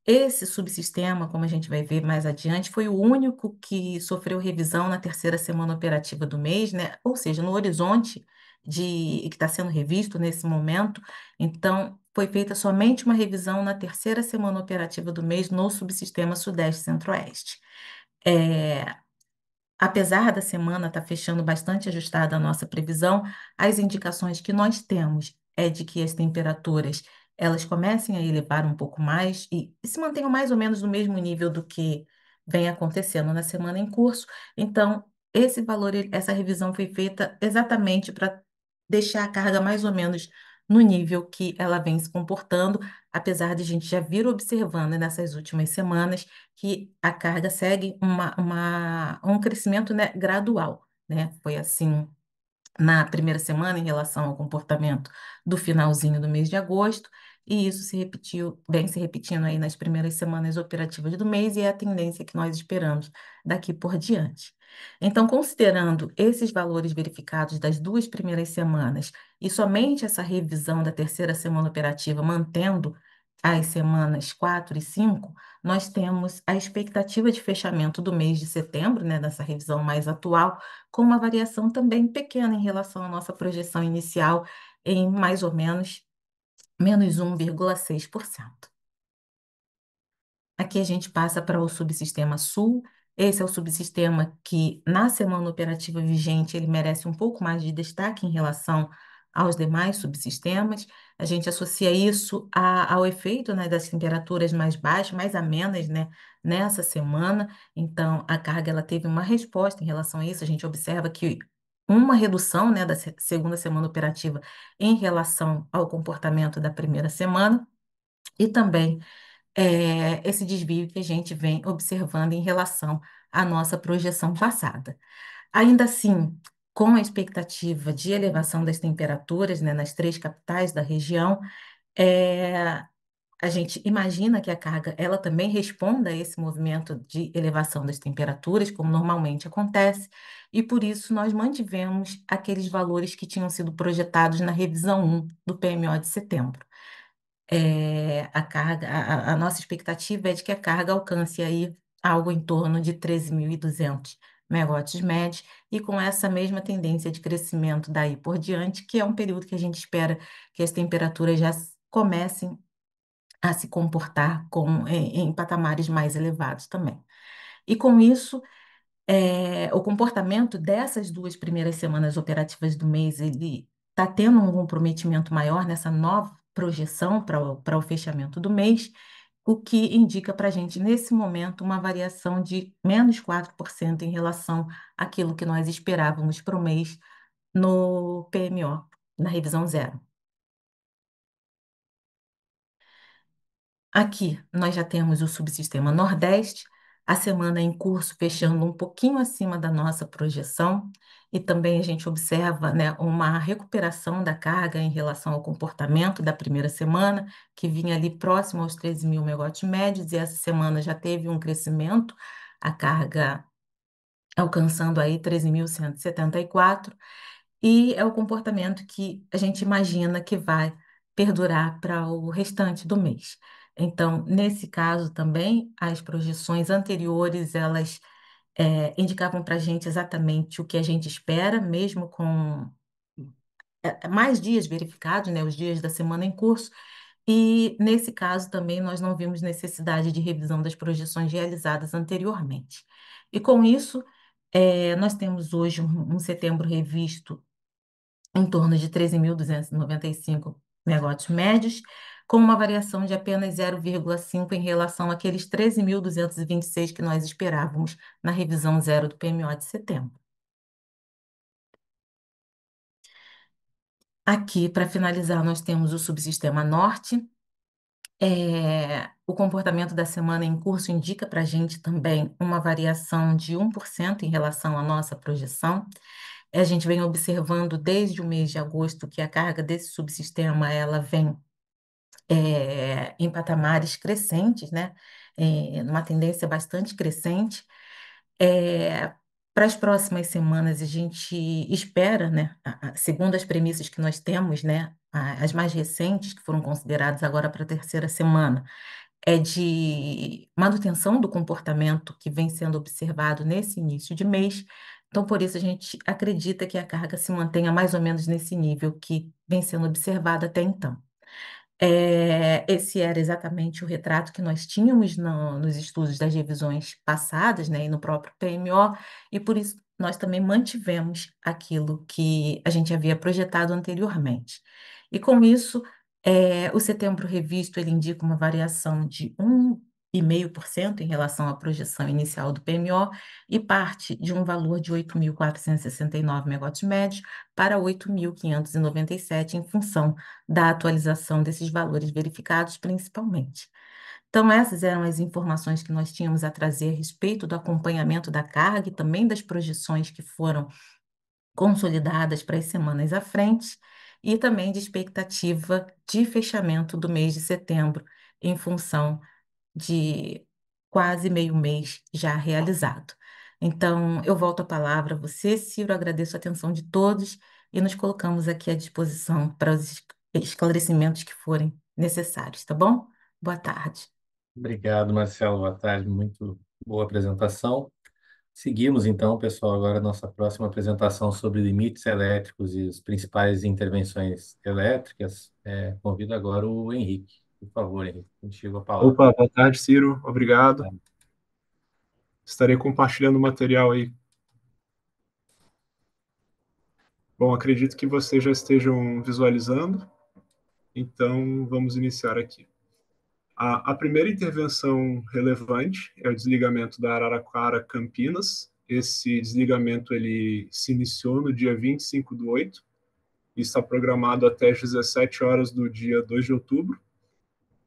Esse subsistema, como a gente vai ver mais adiante, foi o único que sofreu revisão na terceira semana operativa do mês, né? Ou seja, no horizonte que está sendo revisto nesse momento. Então, foi feita somente uma revisão na terceira semana operativa do mês no subsistema Sudeste Centro-Oeste. É, Apesar da semana estar fechando bastante ajustada à nossa previsão, as indicações que nós temos é de que as temperaturas elas comecem a elevar um pouco mais e se mantenham mais ou menos no mesmo nível do que vem acontecendo na semana em curso. Então, esse valor, essa revisão foi feita exatamente para deixar a carga mais ou menos no nível que ela vem se comportando, apesar de a gente já vir observando nessas últimas semanas que a carga segue um crescimento, né, gradual, né? Foi assim na primeira semana em relação ao comportamento do finalzinho do mês de agosto, e isso se repetiu, vem se repetindo aí nas primeiras semanas operativas do mês, e é a tendência que nós esperamos daqui por diante. Então, considerando esses valores verificados das duas primeiras semanas e somente essa revisão da terceira semana operativa mantendo as semanas 4 e 5, nós temos a expectativa de fechamento do mês de setembro, né, nessa revisão mais atual, com uma variação também pequena em relação à nossa projeção inicial, em mais ou menos menos 1,6%. Aqui a gente passa para o subsistema Sul. Esse é o subsistema que, na semana operativa vigente, ele merece um pouco mais de destaque em relação aos demais subsistemas. A gente associa isso ao efeito, né, das temperaturas mais baixas, mais amenas, né, nessa semana. Então, a carga ela teve uma resposta em relação a isso. A gente observa que uma redução, né, da segunda semana operativa em relação ao comportamento da primeira semana, e também esse desvio que a gente vem observando em relação à nossa projeção passada. Ainda assim, com a expectativa de elevação das temperaturas, né, nas três capitais da região, é, a gente imagina que a carga ela também responda a esse movimento de elevação das temperaturas, como normalmente acontece, e por isso nós mantivemos aqueles valores que tinham sido projetados na revisão 1 do PMO de setembro. A nossa expectativa é de que a carga alcance aí algo em torno de 13.200 megawatts médios, e com essa mesma tendência de crescimento daí por diante, que é um período que a gente espera que as temperaturas já comecem a se comportar em patamares mais elevados também. E com isso, o comportamento dessas duas primeiras semanas operativas do mês, ele está tendo um comprometimento maior nessa nova projeção para o fechamento do mês, o que indica para a gente, nesse momento, uma variação de menos 4% em relação àquilo que nós esperávamos para o mês no PMO, na revisão zero. Aqui nós já temos o subsistema Nordeste, a semana em curso fechando um pouquinho acima da nossa projeção, e também a gente observa, né, uma recuperação da carga em relação ao comportamento da primeira semana, que vinha ali próximo aos 13.000 megawatts médios, e essa semana já teve um crescimento, a carga alcançando aí 13.174, e é o comportamento que a gente imagina que vai perdurar para o restante do mês. Então, nesse caso também, as projeções anteriores, elas indicavam para a gente exatamente o que a gente espera, mesmo com mais dias verificados, né, os dias da semana em curso, e nesse caso também nós não vimos necessidade de revisão das projeções realizadas anteriormente. E com isso, nós temos hoje um setembro revisto em torno de 13.295 megawatts médios, com uma variação de apenas 0,5 em relação àqueles 13.226 que nós esperávamos na revisão zero do PMO de setembro. aqui, para finalizar, nós temos o subsistema norte. O comportamento da semana em curso indica para a gente também uma variação de 1% em relação à nossa projeção. A gente vem observando desde o mês de agosto que a carga desse subsistema ela vem em patamares crescentes, né? Numa tendência bastante crescente. É, para as próximas semanas, a gente espera, né? Segundo as premissas que nós temos, né? As mais recentes, que foram consideradas agora para a terceira semana, é de manutenção do comportamento que vem sendo observado nesse início de mês. Então, por isso, a gente acredita que a carga se mantenha mais ou menos nesse nível que vem sendo observado até então. Esse era exatamente o retrato que nós tínhamos nos estudos das revisões passadas, né, e no próprio PMO, e por isso nós também mantivemos aquilo que a gente havia projetado anteriormente. E com isso, o setembro revisto ele indica uma variação de 1,5% em relação à projeção inicial do PMO e parte de um valor de 8.469 megawatts médios para 8.597 em função da atualização desses valores verificados, principalmente. Então, essas eram as informações que nós tínhamos a trazer a respeito do acompanhamento da carga e também das projeções que foram consolidadas para as semanas à frente e também de expectativa de fechamento do mês de setembro, em função de quase meio mês já realizado. Então, eu volto a palavra a você, Ciro, agradeço a atenção de todos e nos colocamos aqui à disposição para os esclarecimentos que forem necessários, tá bom? Boa tarde. Obrigado, Marcelo. Boa tarde. Muito boa apresentação. Seguimos, então, pessoal, agora a nossa próxima apresentação sobre limites elétricos e as principais intervenções elétricas. Convido agora o Henrique. Por favor, Henrique, contigo a palavra. Opa, boa tarde, Ciro. Obrigado. Estarei compartilhando o material aí. Bom, acredito que vocês já estejam visualizando, então vamos iniciar aqui. A primeira intervenção relevante é o desligamento da Araraquara Campinas. Esse desligamento ele se iniciou no dia 25/8 e está programado até as 17 horas do dia 2 de outubro.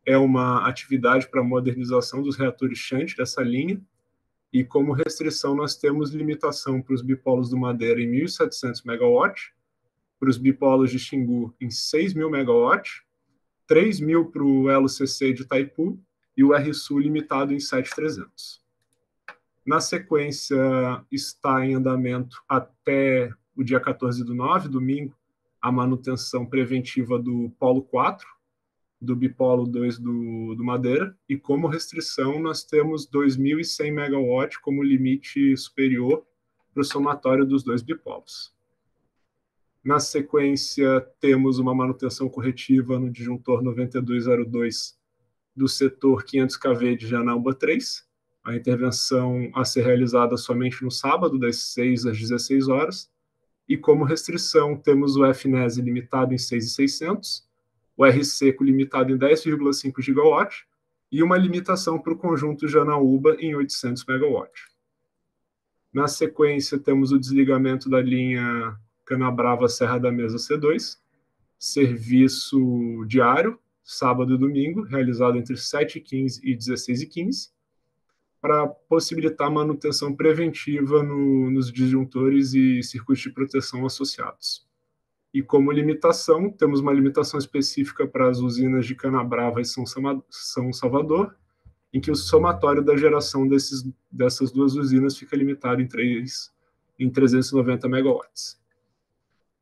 É uma atividade para modernização dos reatores Shunt dessa linha, e como restrição nós temos limitação para os bipolos do Madeira em 1.700 MW, para os bipolos de Xingu em 6.000 MW, 3.000 para o Elo CC de Itaipu e o RSU limitado em 7.300. Na sequência, está em andamento até o dia 14/9, domingo, a manutenção preventiva do Polo 4, do Bipolo 2 do Madeira, e como restrição nós temos 2.100 MW como limite superior para o somatório dos dois bipolos. Na sequência, temos uma manutenção corretiva no disjuntor 9202 do setor 500 kV de Janaúba 3, a intervenção a ser realizada somente no sábado, das 6 às 16 horas, e como restrição temos o FNES limitado em 6.600, o R seco limitado em 10,5 GW e uma limitação para o conjunto Janaúba em 800 MW. Na sequência, temos o desligamento da linha Canabrava Serra da Mesa C2, serviço diário, sábado e domingo, realizado entre 7h15 e 16h15, para possibilitar manutenção preventiva nos disjuntores e circuitos de proteção associados. E como limitação, temos uma limitação específica para as usinas de Canabrava e São Salvador, em que o somatório da geração dessas duas usinas fica limitado em 390 MW.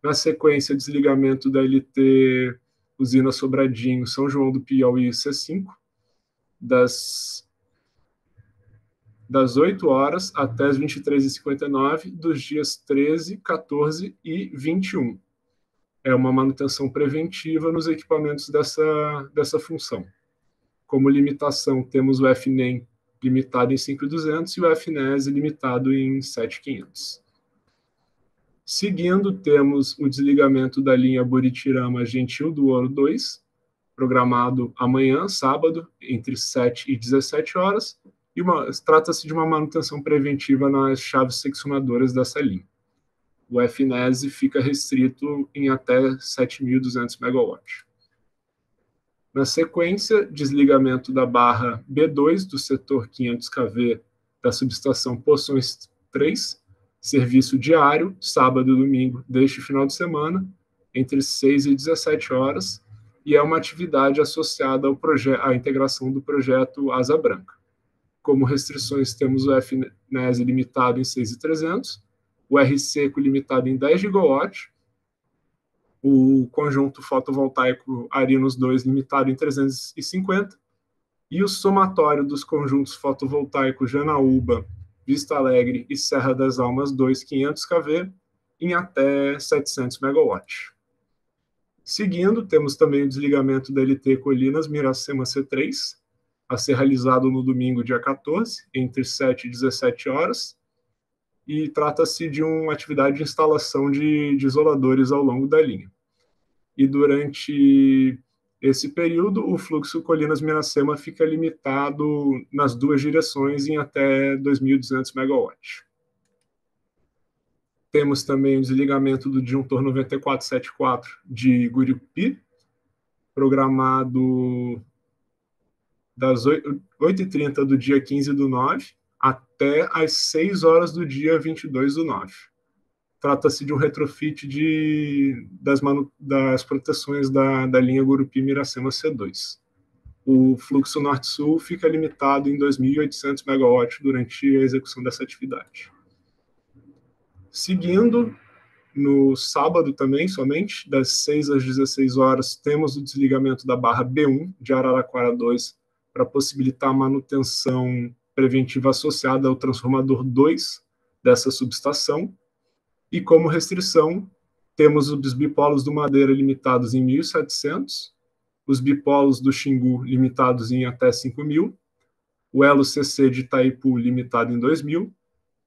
Na sequência, desligamento da LT Usina Sobradinho, São João do Piauí C5, das 8 horas até as 23h59, dos dias 13, 14 e 21. É uma manutenção preventiva nos equipamentos dessa função. Como limitação, temos o FNEM limitado em 5.200 e o FNES limitado em 7.500. Seguindo, temos o desligamento da linha Buritirama Gentil do Ouro 2, programado amanhã, sábado, entre 7 e 17 horas, e trata-se de uma manutenção preventiva nas chaves seccionadoras dessa linha. o FNES fica restrito em até 7.200 MW. Na sequência, desligamento da barra B2 do setor 500 kV da subestação Poções 3, serviço diário, sábado e domingo deste final de semana, entre 6 e 17 horas, e é uma atividade associada à integração do projeto Asa Branca. Como restrições, temos o FNES limitado em 6.300, o R seco limitado em 10 GW, o conjunto fotovoltaico Arinos 2 limitado em 350, e o somatório dos conjuntos fotovoltaicos Janaúba, Vista Alegre e Serra das Almas 2, 500 kV, em até 700 MW. Seguindo, temos também o desligamento da LT Colinas Miracema C3, a ser realizado no domingo, dia 14, entre 7 e 17 horas, e trata-se de uma atividade de instalação de isoladores ao longo da linha. E durante esse período, o fluxo Colinas-Miracema fica limitado nas duas direções em até 2.200 MW. Temos também o desligamento do disjuntor 9474 de Gurupi, programado das 8h30 do dia 15/9 até às 6 horas do dia 22/9. Trata-se de um retrofit das proteções da linha Gurupi-Miracema C2. O fluxo norte-sul fica limitado em 2.800 MW durante a execução dessa atividade. Seguindo, no sábado também, somente, das 6 às 16 horas, temos o desligamento da barra B1 de Araraquara 2 para possibilitar a manutenção preventiva associada ao transformador 2 dessa subestação. E como restrição, temos os bipolos do Madeira limitados em 1.700, os bipolos do Xingu limitados em até 5.000, o elo CC de Itaipu limitado em 2.000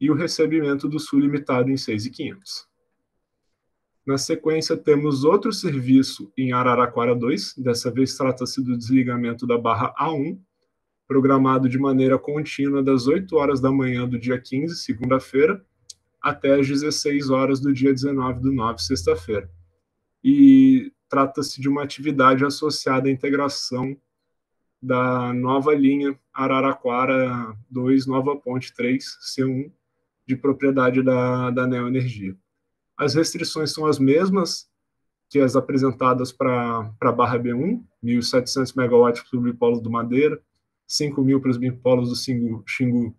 e o recebimento do Sul limitado em 6.500. Na sequência, temos outro serviço em Araraquara 2, dessa vez trata-se do desligamento da barra A1, programado de maneira contínua das 8 horas da manhã do dia 15, segunda-feira, até às 16 horas do dia 19/9, sexta-feira. E trata-se de uma atividade associada à integração da nova linha Araraquara 2, Nova Ponte 3, C1, de propriedade da Neoenergia. As restrições são as mesmas que as apresentadas para a barra B1, 1.700 MW para os bipolos do Madeira, 5.000 para os bipolos do Xingu,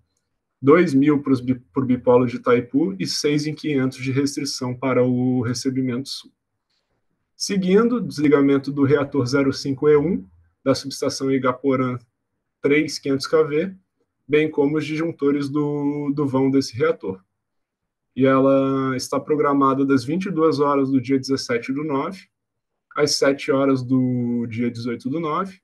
2.000 para o bipolo de Itaipu e 6.500 de restrição para o recebimento sul. Seguindo, desligamento do reator 05E1 da subestação Igaporã 3, 500 kV, bem como os disjuntores do vão desse reator. E ela está programada das 22 horas do dia 17/9 às 7 horas do dia 18/9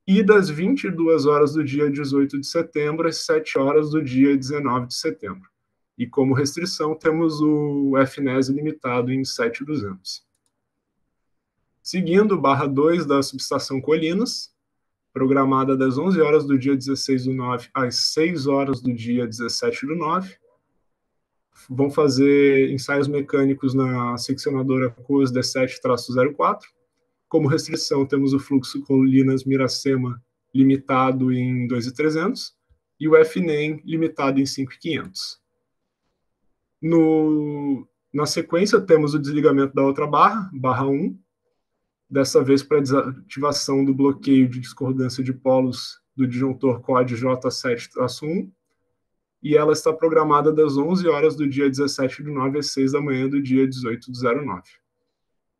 e das 22 horas do dia 18 de setembro às 7 horas do dia 19 de setembro. E como restrição temos o FNES limitado em 7.200. Seguindo, barra 2 da subestação Colinas, programada das 11 horas do dia 16/9 às 6 horas do dia 17/9. Vão fazer ensaios mecânicos na seccionadora COS D7-04. Como restrição, temos o fluxo Colinas-Miracema limitado em 2.300 e o FNEM limitado em 5.500. Na sequência, temos o desligamento da outra barra 1, dessa vez para desativação do bloqueio de discordância de polos do disjuntor COD J7-1, e ela está programada das 11 horas do dia 17/9 às 6 da manhã do dia 18/09.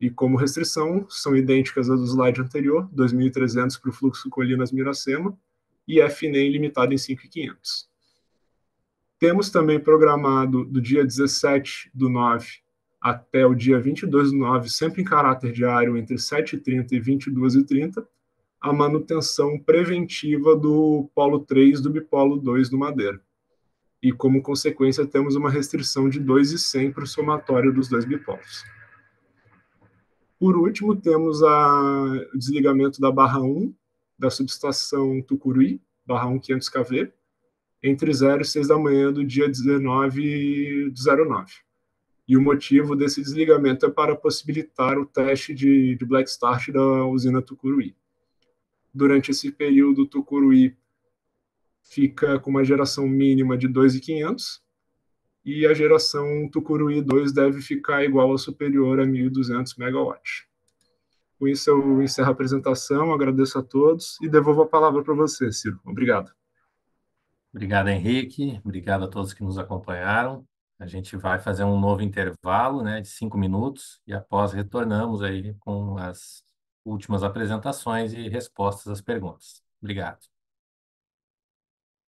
E como restrição, são idênticas às do slide anterior, 2.300 para o fluxo Colinas-Miracema e FNEM limitado em 5.500. Temos também programado do dia 17/9 até o dia 22/9, sempre em caráter diário, entre 7h30 e 22h30, a manutenção preventiva do polo 3 do bipolo 2 do Madeira. E, como consequência, temos uma restrição de 2.100 para o somatório dos dois bipolos. Por último, temos o desligamento da barra 1 da subestação Tucuruí, barra 1 500 kV, entre 0 e 6 da manhã do dia 19/09. E o motivo desse desligamento é para possibilitar o teste de Black Start da usina Tucuruí. Durante esse período, o Tucuruí fica com uma geração mínima de 2.500 e a geração Tucuruí 2 deve ficar igual ou superior a 1.200 megawatts. Com isso, eu encerro a apresentação, agradeço a todos e devolvo a palavra para você, Ciro. Obrigado. Obrigado, Henrique. Obrigado a todos que nos acompanharam. A gente vai fazer um novo intervalo, né, de 5 minutos e após retornamos aí com as últimas apresentações e respostas às perguntas. Obrigado.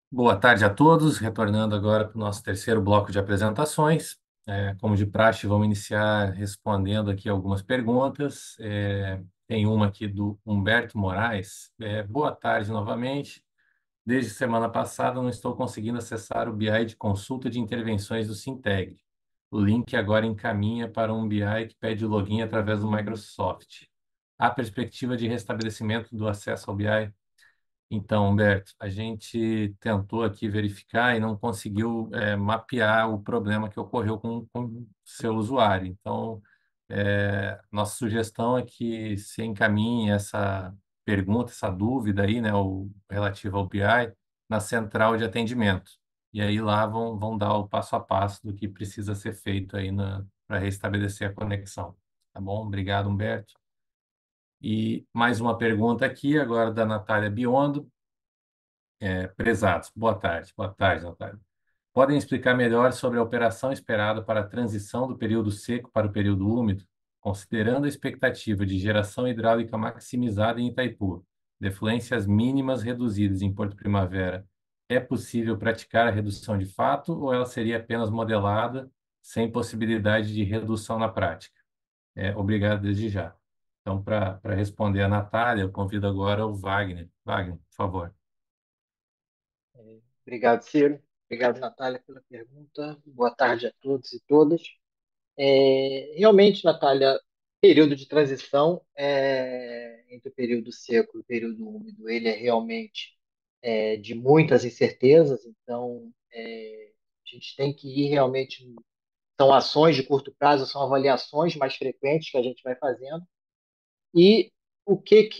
Boa tarde a todos. Retornando agora para o nosso terceiro bloco de apresentações. Como de praxe, vamos iniciar respondendo aqui algumas perguntas. Tem uma aqui do Humberto Moraes. Boa tarde novamente. Desde semana passada não estou conseguindo acessar o BI de consulta de intervenções do Sintegre. O link agora encaminha para um BI que pede login através do Microsoft. Há perspectiva de restabelecimento do acesso ao BI? Então, Humberto, a gente tentou aqui verificar e não conseguiu mapear o problema que ocorreu com o seu usuário. Então, nossa sugestão é que se encaminhe essa pergunta, essa dúvida aí, né, relativa ao BI, na central de atendimento. E aí lá vão dar o passo a passo do que precisa ser feito aí para restabelecer a conexão. Tá bom? Obrigado, Humberto. E mais uma pergunta aqui, agora da Natália Biondo. Prezados, boa tarde. Boa tarde, Natália. Podem explicar melhor sobre a operação esperada para a transição do período seco para o período úmido, considerando a expectativa de geração hidráulica maximizada em Itaipu, defluências mínimas reduzidas em Porto Primavera, é possível praticar a redução de fato ou ela seria apenas modelada, sem possibilidade de redução na prática? Obrigado desde já. Então, para responder a Natália, eu convido agora o Wagner. Wagner, por favor. Obrigado, Ciro. Obrigado, Natália, pela pergunta. Boa tarde a todos e todas. Realmente, Natália, período de transição entre o período seco e o período úmido, ele é realmente de muitas incertezas, então a gente tem que ir realmente, são ações de curto prazo, são avaliações mais frequentes que a gente vai fazendo, e o que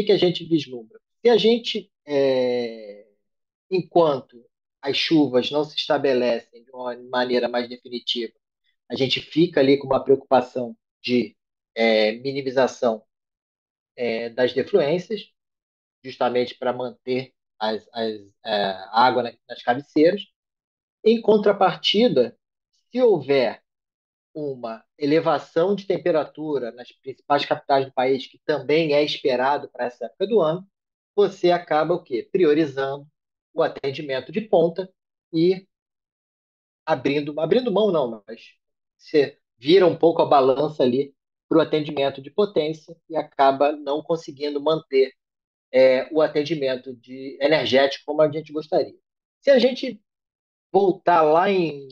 a gente vislumbra? Se a gente, enquanto as chuvas não se estabelecem de uma maneira mais definitiva, a gente fica ali com uma preocupação de minimização das defluências, justamente para manter a água nas cabeceiras. Em contrapartida, se houver uma elevação de temperatura nas principais capitais do país, que também é esperado para essa época do ano, você acaba o quê? Priorizando o atendimento de ponta e abrindo mão não, mas você vira um pouco a balança ali para o atendimento de potência e acaba não conseguindo manter o atendimento energético como a gente gostaria. Se a gente voltar lá em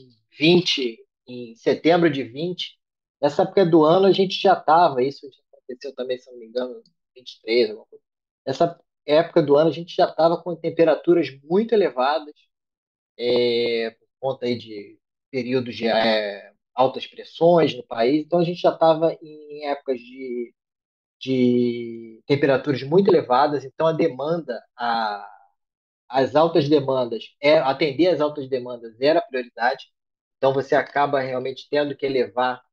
setembro de 20, nessa época do ano a gente já estava, isso já aconteceu também, se não me engano, 23, alguma coisa. Nessa época do ano a gente já estava com temperaturas muito elevadas, por conta aí de períodos de altas pressões no país, então a gente já estava em épocas de temperaturas muito elevadas, então a demanda, as altas demandas, atender às altas demandas era a prioridade, então você acaba realmente tendo que elevar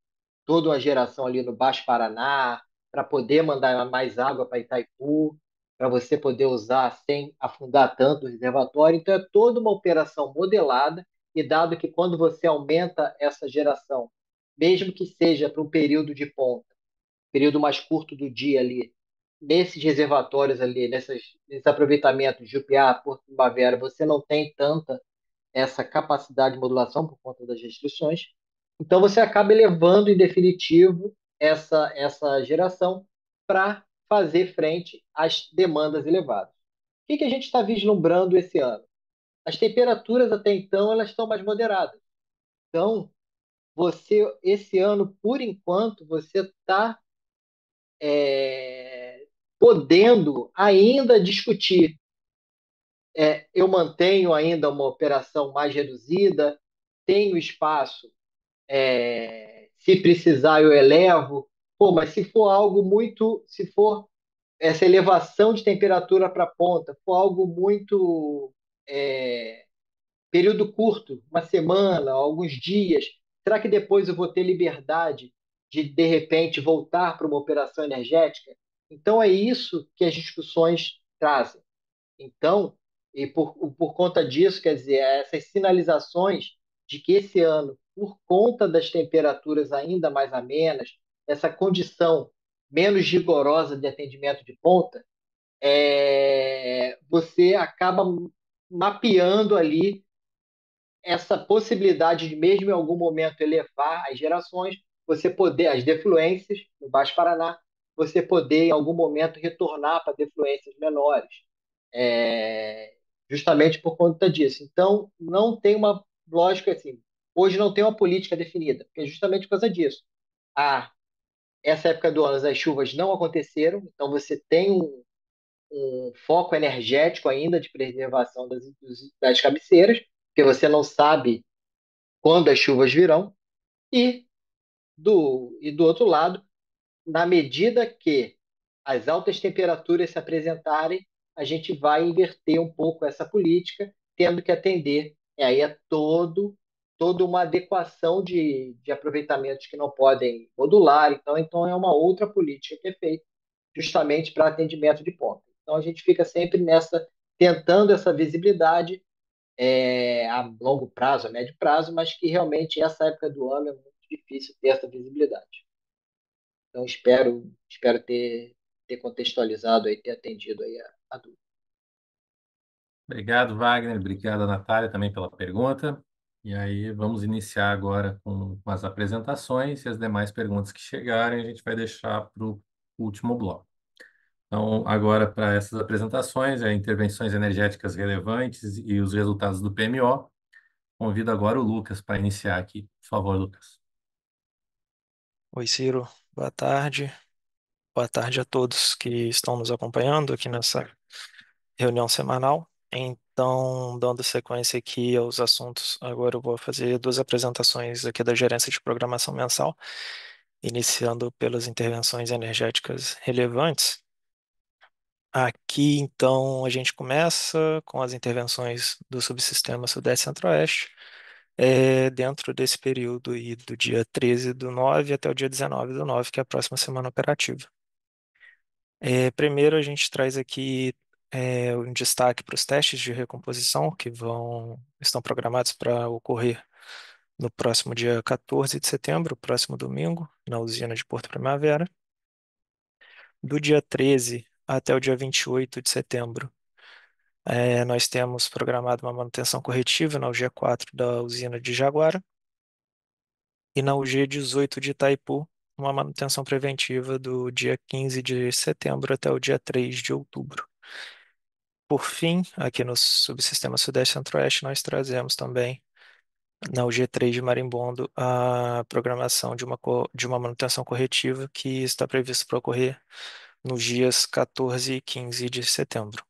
toda uma geração ali no Baixo Paraná para poder mandar mais água para Itaipu, para você poder usar sem afundar tanto o reservatório. Então, é toda uma operação modelada, e dado que quando você aumenta essa geração, mesmo que seja para um período de ponta, período mais curto do dia ali, nesses reservatórios ali, nesses aproveitamentos de UPA, Porto Primavera, você não tem tanta essa capacidade de modulação por conta das restrições. Então, você acaba elevando, em definitivo, essa geração para fazer frente às demandas elevadas. O que a gente está vislumbrando esse ano? As temperaturas, até então, elas estão mais moderadas. Então, esse ano, por enquanto, você está podendo ainda discutir. Eu mantenho ainda uma operação mais reduzida, tenho espaço Se precisar, eu elevo. Pô, mas se for algo muito, se for essa elevação de temperatura para a ponta, for algo muito é, período curto, uma semana, alguns dias, será que depois eu vou ter liberdade de repente, voltar para uma operação energética? Então, é isso que as discussões trazem. Então, e por conta disso, quer dizer, essas sinalizações de que esse ano, por conta das temperaturas ainda mais amenas, essa condição menos rigorosa de atendimento de ponta, você acaba mapeando ali essa possibilidade de, mesmo em algum momento, elevar as gerações, você poder, as defluências no Baixo Paraná, você poder, em algum momento, retornar para defluências menores, é, justamente por conta disso. Então, não tem uma lógica assim. Hoje não tem uma política definida, porque é justamente por causa disso. Ah, essa época do ano as chuvas não aconteceram, então você tem um foco energético ainda de preservação das cabeceiras, porque você não sabe quando as chuvas virão, e do outro lado, na medida que as altas temperaturas se apresentarem, a gente vai inverter um pouco essa política, tendo que atender. E aí toda uma adequação de aproveitamentos que não podem modular. Então, é uma outra política que é feita justamente para atendimento de ponta. Então, a gente fica sempre nessa, tentando essa visibilidade a longo prazo, a médio prazo, mas que realmente essa época do ano é muito difícil ter essa visibilidade. Então, espero ter contextualizado aí, ter atendido aí a dúvida. Obrigado, Wagner. Obrigado, Natália, também pela pergunta. E aí, vamos iniciar agora com as apresentações e as demais perguntas que chegarem, a gente vai deixar para o último bloco. Então, agora, para essas apresentações, intervenções energéticas relevantes e os resultados do PMO, convido agora o Lucas para iniciar aqui. Por favor, Lucas. Oi, Ciro. Boa tarde. Boa tarde a todos que estão nos acompanhando aqui nessa reunião semanal. Então, dando sequência aqui aos assuntos, agora eu vou fazer duas apresentações aqui da gerência de programação mensal, iniciando pelas intervenções energéticas relevantes. Aqui, então, a gente começa com as intervenções do subsistema Sudeste Centro-Oeste, dentro desse período aí do dia 13/9 até o dia 19/9, que é a próxima semana operativa. Primeiro, a gente traz aqui um destaque para os testes de recomposição que estão programados para ocorrer no próximo dia 14 de setembro, próximo domingo, na usina de Porto Primavera. Do dia 13 até o dia 28 de setembro, nós temos programado uma manutenção corretiva na UG4 da usina de Jaguara e na UG18 de Itaipu, uma manutenção preventiva do dia 15 de setembro até o dia 3 de outubro. Por fim, aqui no subsistema Sudeste Centro-Oeste, nós trazemos também, na UG3 de Marimbondo, a programação de uma manutenção corretiva que está prevista para ocorrer nos dias 14 e 15 de setembro.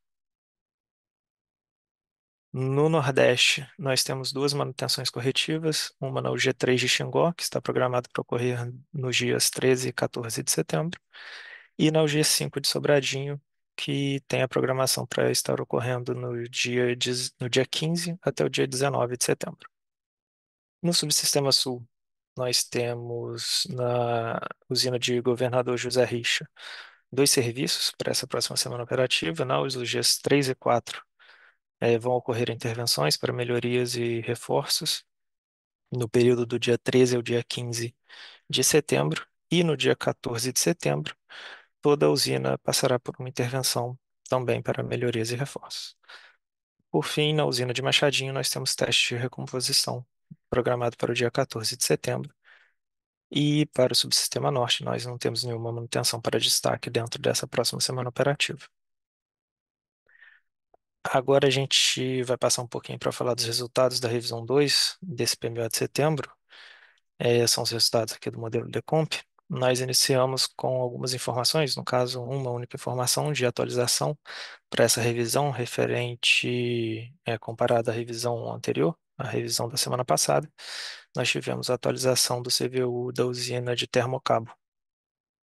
No Nordeste, nós temos duas manutenções corretivas, uma na UG3 de Xingó, que está programada para ocorrer nos dias 13 e 14 de setembro, e na UG5 de Sobradinho, que tem a programação para estar ocorrendo no dia 15 até o dia 19 de setembro. No Subsistema Sul, nós temos na usina de Governador José Richa dois serviços para essa próxima semana operativa. Os dias 3 e 4 vão ocorrer intervenções para melhorias e reforços no período do dia 13 ao dia 15 de setembro, e no dia 14 de setembro toda a usina passará por uma intervenção também para melhorias e reforços. Por fim, na usina de Machadinho, nós temos teste de recomposição programado para o dia 14 de setembro. E para o subsistema norte, nós não temos nenhuma manutenção para destaque dentro dessa próxima semana operativa. Agora a gente vai passar um pouquinho para falar dos resultados da revisão 2 desse PMO de setembro. São os resultados aqui do modelo Decomp. Nós iniciamos com algumas informações, no caso, uma única informação de atualização para essa revisão referente, comparada à revisão anterior, a revisão da semana passada, nós tivemos a atualização do CVU da usina de Termocabo.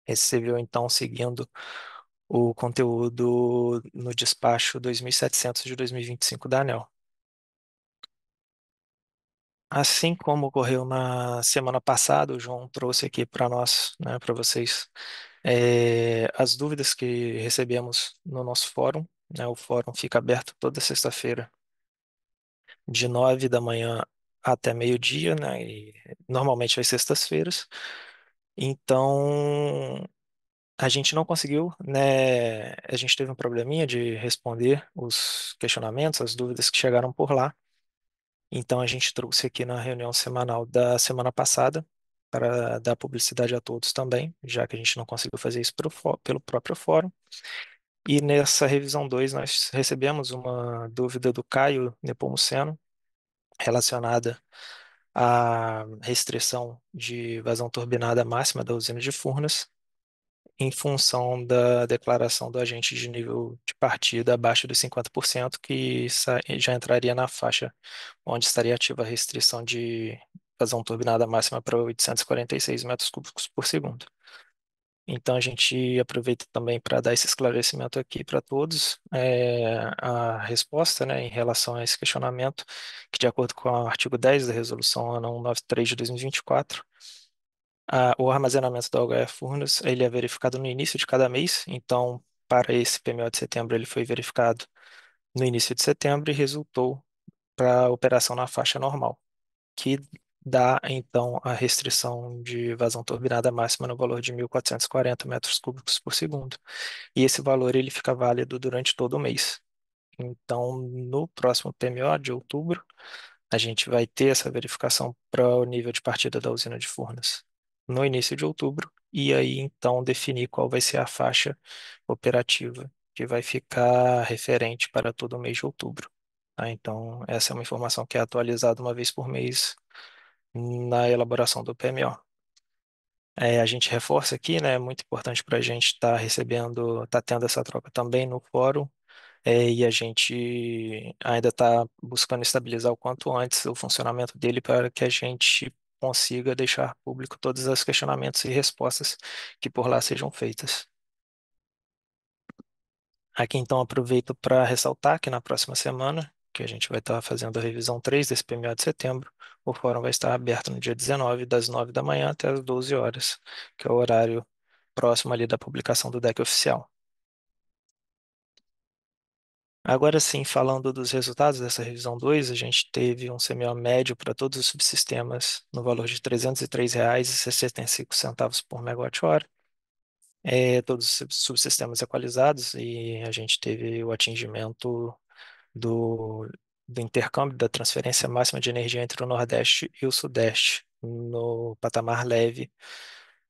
Esse CVU, então, seguindo o conteúdo no despacho 2700 de 2025 da ANEEL. Assim como ocorreu na semana passada, o João trouxe aqui para nós, né, para vocês, as dúvidas que recebemos no nosso fórum, né? O fórum fica aberto toda sexta-feira, de 9 da manhã até meio-dia, né? E normalmente às sextas-feiras. Então, a gente não conseguiu, né? A gente teve um probleminha de responder os questionamentos, as dúvidas que chegaram por lá. Então, a gente trouxe aqui na reunião semanal da semana passada, para dar publicidade a todos também, já que a gente não conseguiu fazer isso pelo próprio fórum. E nessa revisão 2, nós recebemos uma dúvida do Caio Nepomuceno, relacionada à restrição de vazão turbinada máxima da usina de Furnas, em função da declaração do agente de nível de partida abaixo dos 50%, que já entraria na faixa onde estaria ativa a restrição de vazão turbinada máxima para 846 metros cúbicos por segundo. Então, a gente aproveita também para dar esse esclarecimento aqui para todos. A resposta, né, em relação a esse questionamento, que de acordo com o artigo 10 da Resolução ANA 193 de 2024, o armazenamento da OHF Furnas, ele é verificado no início de cada mês. Então, para esse PMO de setembro, ele foi verificado no início de setembro e resultou para a operação na faixa normal, que dá, então, a restrição de vazão turbinada máxima no valor de 1.440 metros cúbicos por segundo. E esse valor ele fica válido durante todo o mês. Então, no próximo PMO de outubro, a gente vai ter essa verificação para o nível de partida da usina de Furnas no início de outubro, e aí, então, definir qual vai ser a faixa operativa que vai ficar referente para todo o mês de outubro. Tá? Então, essa é uma informação que é atualizada uma vez por mês na elaboração do PMO. A gente reforça aqui, né, é muito importante para a gente estar recebendo, estar tendo essa troca também no fórum, e a gente ainda está buscando estabilizar o quanto antes o funcionamento dele para que a gente consiga deixar público todos os questionamentos e respostas que por lá sejam feitas. Aqui então aproveito para ressaltar que na próxima semana, que a gente vai estar fazendo a revisão 3 desse PMO de setembro, o fórum vai estar aberto no dia 19, das 9 da manhã até as 12 horas, que é o horário próximo ali da publicação do deck oficial. Agora sim, falando dos resultados dessa revisão 2, a gente teve um CMO médio para todos os subsistemas no valor de R$ 303,65 por megawatt-hora. Todos os subsistemas equalizados, e a gente teve o atingimento do, do intercâmbio da transferência máxima de energia entre o Nordeste e o Sudeste no patamar leve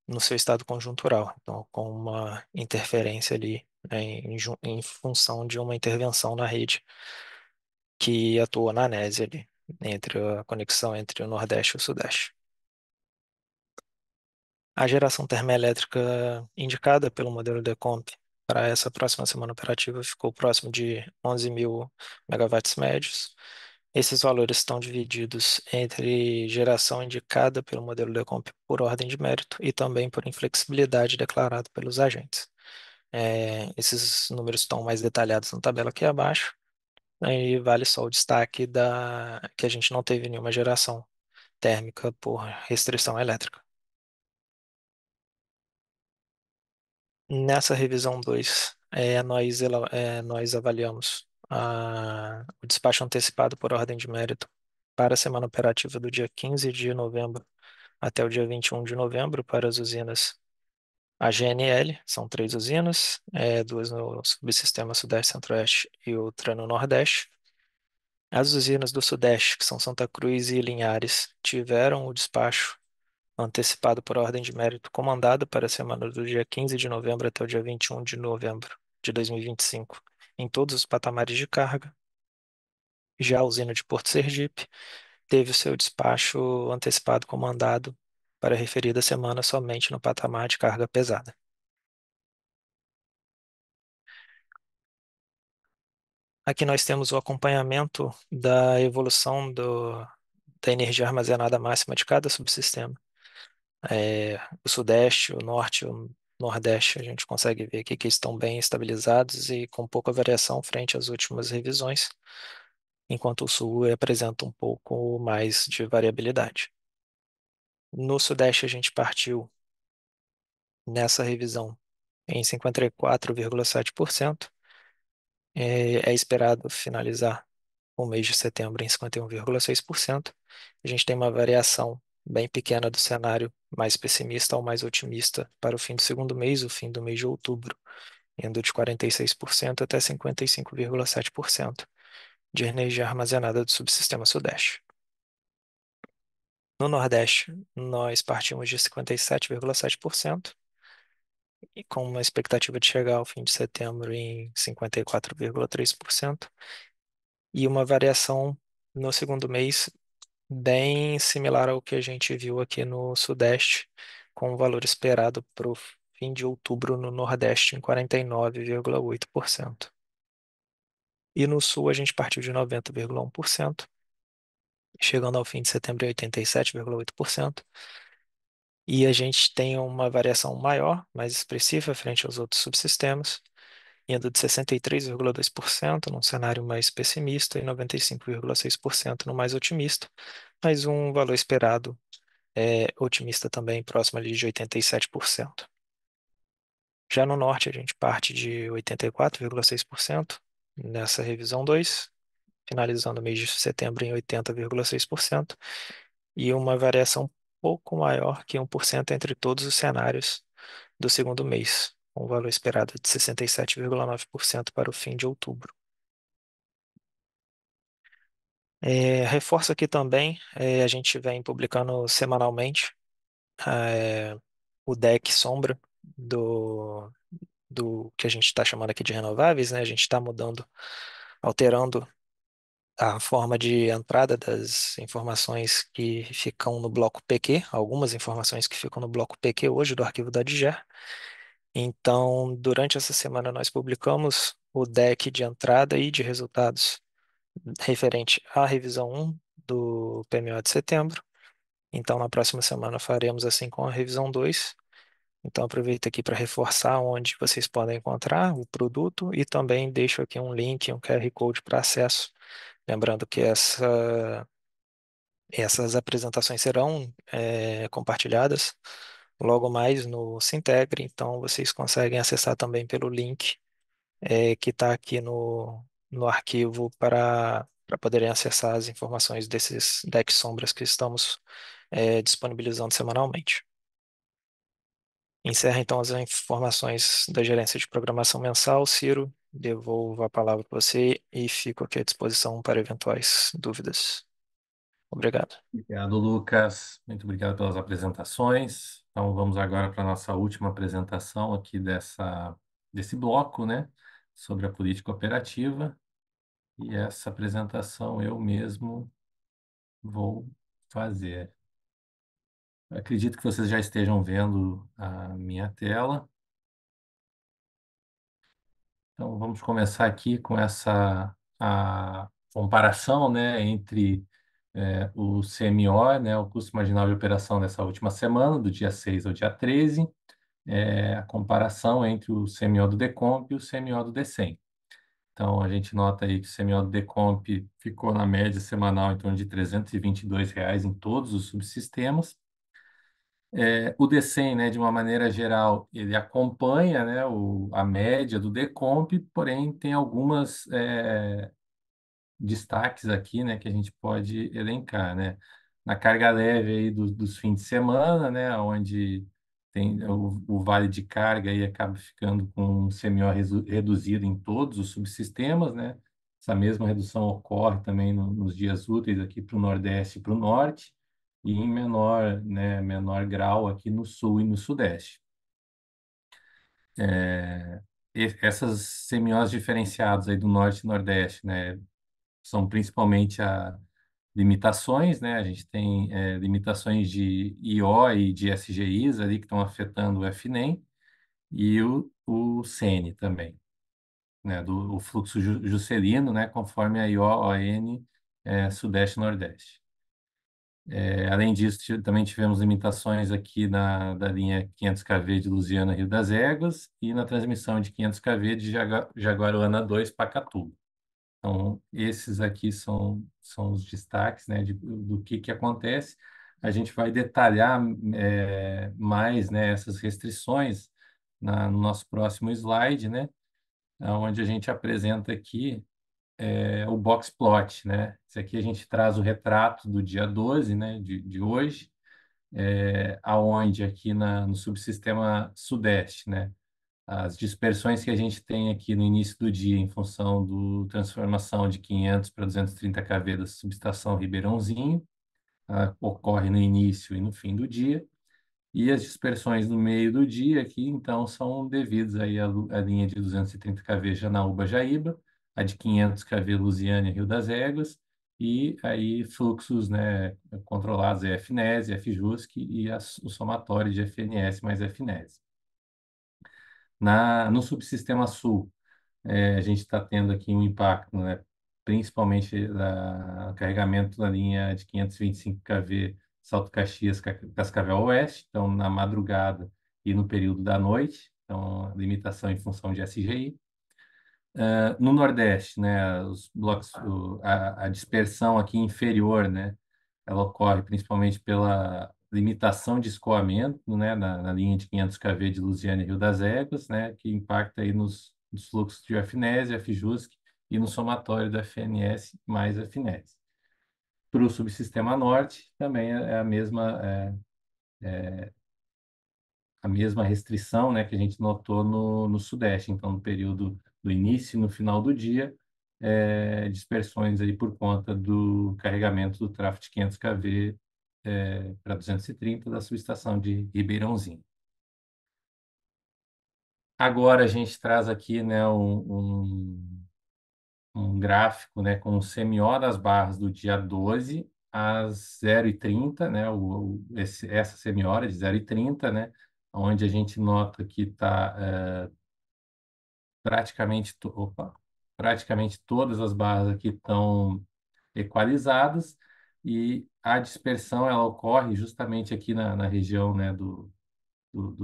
no seu estado conjuntural, então com uma interferência ali, né, em função de uma intervenção na rede que atua na ANESE ali, entre a conexão entre o Nordeste e o Sudeste. A geração termoelétrica indicada pelo modelo Decomp para essa próxima semana operativa ficou próximo de 11.000 megawatts médios. Esses valores estão divididos entre geração indicada pelo modelo Decomp por ordem de mérito e também por inflexibilidade declarada pelos agentes. Esses números estão mais detalhados na tabela aqui abaixo, né, e vale só o destaque que a gente não teve nenhuma geração térmica por restrição elétrica. Nessa revisão 2, nós avaliamos o despacho antecipado por ordem de mérito para a semana operativa do dia 15 de novembro até o dia 21 de novembro para as usinas AGNL, são 3 usinas, 2 no subsistema Sudeste Centro-Oeste e outra no Nordeste. As usinas do Sudeste, que são Santa Cruz e Linhares, tiveram o despacho antecipado por ordem de mérito comandado para a semana do dia 15 de novembro até o dia 21 de novembro de 2025, em todos os patamares de carga. Já a usina de Porto Sergipe teve o seu despacho antecipado comandado para a referida semana somente no patamar de carga pesada. Aqui nós temos o acompanhamento da evolução da energia armazenada máxima de cada subsistema. O Sudeste, o Norte, o Nordeste, a gente consegue ver aqui que estão bem estabilizados e com pouca variação frente às últimas revisões, enquanto o Sul apresenta um pouco mais de variabilidade. No Sudeste, a gente partiu nessa revisão em 54,7%. É esperado finalizar o mês de setembro em 51,6%. A gente tem uma variação bem pequena do cenário mais pessimista ao mais otimista para o fim do segundo mês, o fim do mês de outubro, indo de 46% até 55,7% de energia armazenada do subsistema Sudeste. No Nordeste, nós partimos de 57,7% e com uma expectativa de chegar ao fim de setembro em 54,3% e uma variação no segundo mês bem similar ao que a gente viu aqui no Sudeste, com o valor esperado para o fim de outubro no Nordeste em 49,8%. E no Sul a gente partiu de 90,1%, chegando ao fim de setembro em 87,8%. E a gente tem uma variação maior, mais expressiva frente aos outros subsistemas, indo de 63,2% num cenário mais pessimista e 95,6% no mais otimista, mas um valor esperado otimista também, próximo ali de 87%. Já no Norte, a gente parte de 84,6% nessa revisão 2, finalizando o mês de setembro em 80,6%, e uma variação um pouco maior que 1% entre todos os cenários do segundo mês, com um valor esperado de 67,9% para o fim de outubro. Reforço aqui também, a gente vem publicando semanalmente o deck sombra do que a gente está chamando aqui de renováveis, né? A gente está mudando, alterando a forma de entrada das informações que ficam no bloco PQ, algumas informações que ficam no bloco PQ hoje do arquivo da DGER. Então, durante essa semana nós publicamos o deck de entrada e de resultados referente à revisão 1 do PMO de setembro. Então, na próxima semana faremos assim com a revisão 2. Então, aproveito aqui para reforçar onde vocês podem encontrar o produto e também deixo aqui um link, um QR Code para acesso. Lembrando que essas apresentações serão compartilhadas logo mais no Sintegre, então vocês conseguem acessar também pelo link que está aqui no arquivo para poderem acessar as informações desses decks sombras que estamos disponibilizando semanalmente. Encerra então as informações da gerência de programação mensal. Ciro, devolvo a palavra para você e fico aqui à disposição para eventuais dúvidas. Obrigado. Obrigado, Lucas. Muito obrigado pelas apresentações. Então, vamos agora para a nossa última apresentação aqui desse bloco, né, sobre a política operativa. E essa apresentação eu mesmo vou fazer. Acredito que vocês já estejam vendo a minha tela. Então, vamos começar aqui com a comparação, né, entre o CMO, né, o custo marginal de operação dessa última semana, do dia 6 ao dia 13, a comparação entre o CMO do Decomp e o CMO do Decem. Então, a gente nota aí que o CMO do Decomp ficou na média semanal em torno de R$ 322 em todos os subsistemas. O Decem, né, de uma maneira geral, ele acompanha, né, a média do Decomp, porém tem algumas destaques aqui, né, que a gente pode elencar, né? Na carga leve aí dos fins de semana, né, onde tem o vale de carga aí acaba ficando com um CMO reduzido em todos os subsistemas, né? Essa mesma redução ocorre também nos dias úteis aqui para o Nordeste e para o Norte, e em menor, né, menor grau aqui no Sul e no Sudeste. Essas CMOs diferenciadas aí do Norte e Nordeste, né, são principalmente limitações, né? A gente tem limitações de IO e de SGIs ali que estão afetando o FNEM e o CN também. né, do o fluxo juscelino, né, conforme a IO-ON Sudeste-Nordeste. Além disso, também tivemos limitações aqui da linha 500 kV de Lusiana, Rio das Éguas, e na transmissão de 500 kV de Jaguaruana 2, Pacatuba. Então, esses aqui são os destaques, né, do que acontece. A gente vai detalhar mais, né, essas restrições no nosso próximo slide, né, onde a gente apresenta aqui o box plot, né? Esse aqui a gente traz o retrato do dia 12, né, de hoje, aonde aqui no subsistema Sudeste, né? As dispersões que a gente tem aqui no início do dia, em função da transformação de 500 para 230 kV da subestação Ribeirãozinho, ocorre no início e no fim do dia. E as dispersões no meio do dia aqui, então, são devidas aí à linha de 230 kV Janaúba-Jaíba, a de 500 kV Lusiânia, Rio das Éguas, e aí fluxos, né, controlados, FNES, FJUSC e o somatório de FNS mais FNES. No subsistema Sul, a gente está tendo aqui um impacto, né, principalmente o carregamento da linha de 525 kV Salto Caxias, Cascavel Oeste, então na madrugada e no período da noite, então limitação em função de SGI. No Nordeste, né, os blocos, a dispersão aqui inferior, né, ela ocorre principalmente pela limitação de escoamento, né, na linha de 500 kV de Lusiânia e Rio das Éguas, né, que impacta aí nos fluxos de FNES, FJUSC e no somatório do FNS mais FNES. Para o subsistema Norte, também a mesma restrição, né, que a gente notou no Sudeste. Então, no período do início e no final do dia, dispersões aí por conta do carregamento do tráfego de 500 kV para 230 da subestação de Ribeirãozinho. Agora a gente traz aqui, né, um gráfico, né, com o CMO das barras do dia 12 às 0h30, né, essa semi-hora de 0h30, né, onde a gente nota que está praticamente todas as barras aqui estão equalizadas, e a dispersão ela ocorre justamente aqui na região, né, do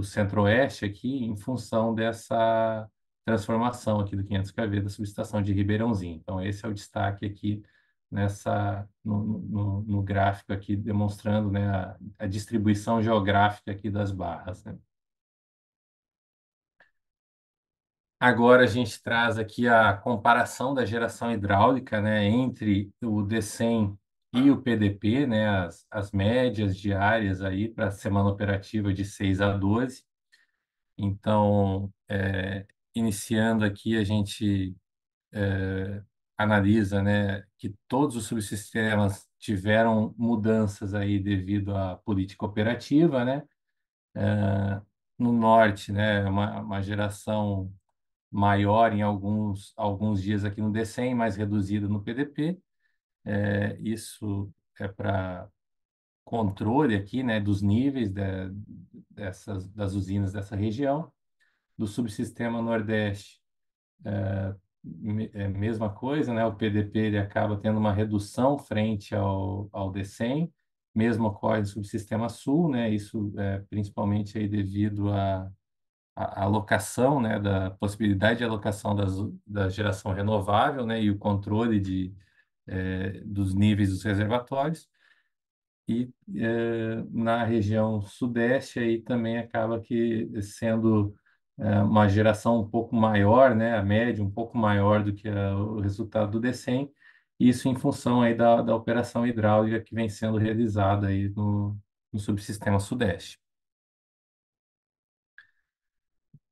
centro-oeste aqui, em função dessa transformação aqui do 500 kV da subestação de Ribeirãozinho. Então, esse é o destaque aqui no gráfico aqui, demonstrando, né, a distribuição geográfica aqui das barras, né? Agora a gente traz aqui a comparação da geração hidráulica, né, entre o DECEM e o PDP, né, as médias diárias aí para a semana operativa de 6 a 12. Então, iniciando aqui, a gente analisa, né, que todos os subsistemas tiveram mudanças aí devido à política operativa, né? No norte, né, uma geração maior em alguns dias aqui no DECEM, mais reduzida no PDP. Isso é para controle aqui, né, dos níveis das usinas dessa região. Do subsistema Nordeste, mesma coisa, né? O PDP ele acaba tendo uma redução frente ao DECEM, mesmo ocorre no subsistema Sul, né? Isso principalmente aí devido à alocação, né? Da possibilidade de alocação da geração renovável, né? E o controle dos níveis dos reservatórios. E na região Sudeste aí também acaba que sendo uma geração um pouco maior, né, a média um pouco maior do que o resultado do DECEM, isso em função aí da operação hidráulica que vem sendo realizada aí no subsistema Sudeste.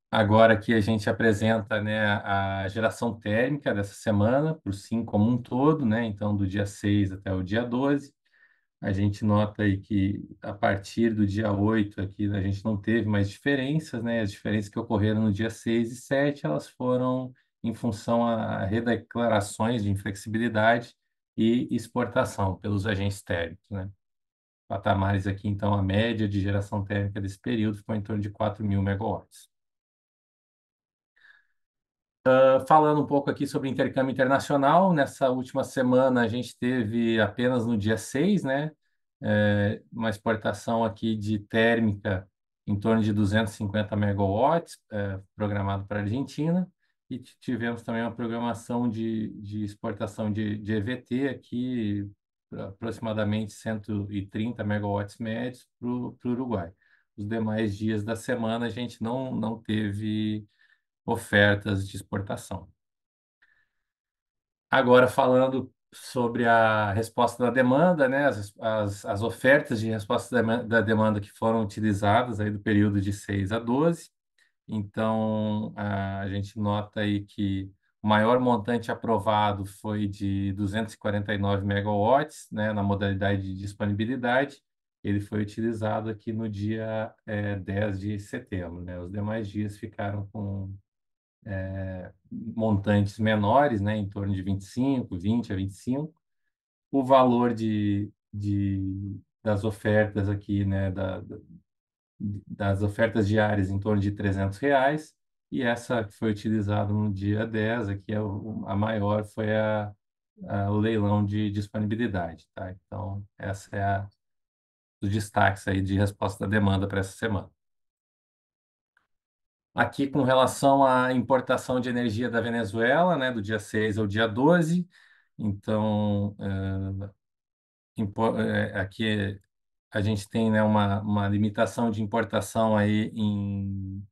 Agora aqui a gente apresenta, né, a geração térmica dessa semana, para o SIM como um todo, né, então do dia 6 até o dia 12. A gente nota aí que a partir do dia 8 aqui a gente não teve mais diferenças, né? As diferenças que ocorreram no dia 6 e 7, elas foram em função a redeclarações de inflexibilidade e exportação pelos agentes térmicos, né? Patamares aqui, então, a média de geração térmica desse período ficou em torno de 4.000 megawatts. Falando um pouco aqui sobre intercâmbio internacional, nessa última semana a gente teve apenas no dia 6, né, uma exportação aqui de térmica em torno de 250 megawatts, programado para a Argentina, e tivemos também uma programação de exportação de EVT aqui, aproximadamente 130 megawatts médios para o Uruguai. Os demais dias da semana a gente não teve ofertas de exportação. Agora, falando sobre a resposta da demanda, né, as ofertas de resposta da demanda que foram utilizadas aí do período de 6 a 12. Então, a gente nota aí que o maior montante aprovado foi de 249 megawatts, né, na modalidade de disponibilidade. Ele foi utilizado aqui no dia 10 de setembro, né? Os demais dias ficaram com montantes menores, né, em torno de 25, 20 a 25. O valor das ofertas aqui, né, das ofertas diárias em torno de R$ 300, e essa que foi utilizada no dia 10, aqui a maior foi o leilão de disponibilidade, tá? Então, essa é os destaques aí de resposta à demanda para essa semana. Aqui com relação à importação de energia da Venezuela, né, do dia 6 ao dia 12. Então, aqui a gente tem, né, uma limitação de importação aí em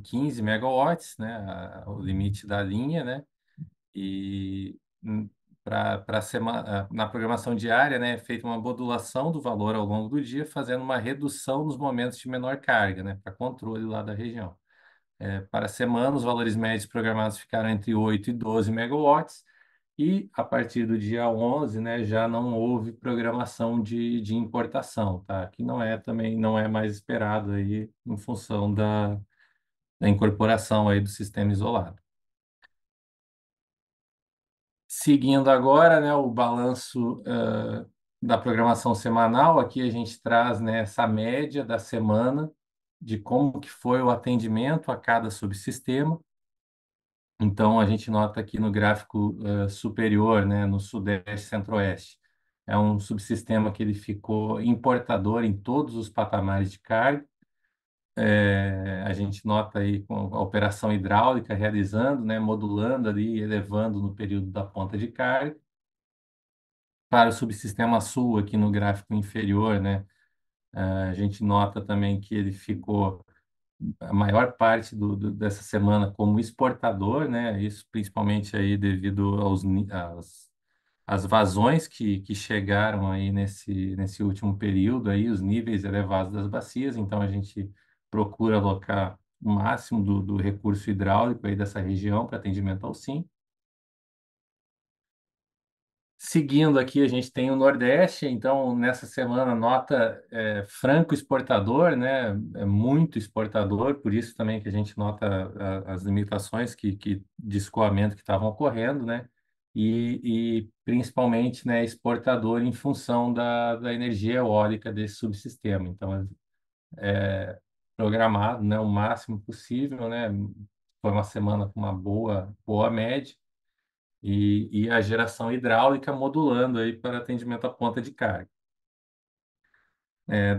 15 megawatts, né, o limite da linha, né, e na programação diária, né, é feita uma modulação do valor ao longo do dia, fazendo uma redução nos momentos de menor carga, né, para controle lá da região. Para a semana, os valores médios programados ficaram entre 8 e 12 megawatts, e a partir do dia 11, né, já não houve programação de importação, tá? Que também não é mais esperado aí em função da incorporação aí do sistema isolado. Seguindo agora, né, o balanço da programação semanal, aqui a gente traz, né, essa média da semana de como que foi o atendimento a cada subsistema. Então, a gente nota aqui no gráfico superior, né, no Sudeste Centro-Oeste, é um subsistema que ele ficou importador em todos os patamares de carga. A gente nota aí com a operação hidráulica realizando, né, modulando ali, elevando no período da ponta de carga. Para o subsistema Sul, aqui no gráfico inferior, né, a gente nota também que ele ficou a maior parte dessa semana como exportador, né? Isso principalmente aí devido às vazões que chegaram aí nesse último período aí, os níveis elevados das bacias. Então a gente procura alocar o máximo do recurso hidráulico aí dessa região para atendimento ao SIM. Seguindo aqui, a gente tem o Nordeste, então nessa semana nota franco exportador, né? É muito exportador, por isso também que a gente nota as limitações de escoamento que estavam ocorrendo, né? E principalmente, né, exportador em função da energia eólica desse subsistema. Então, programado, né, o máximo possível, né? Foi uma semana com uma boa média e a geração hidráulica modulando aí para atendimento à ponta de carga.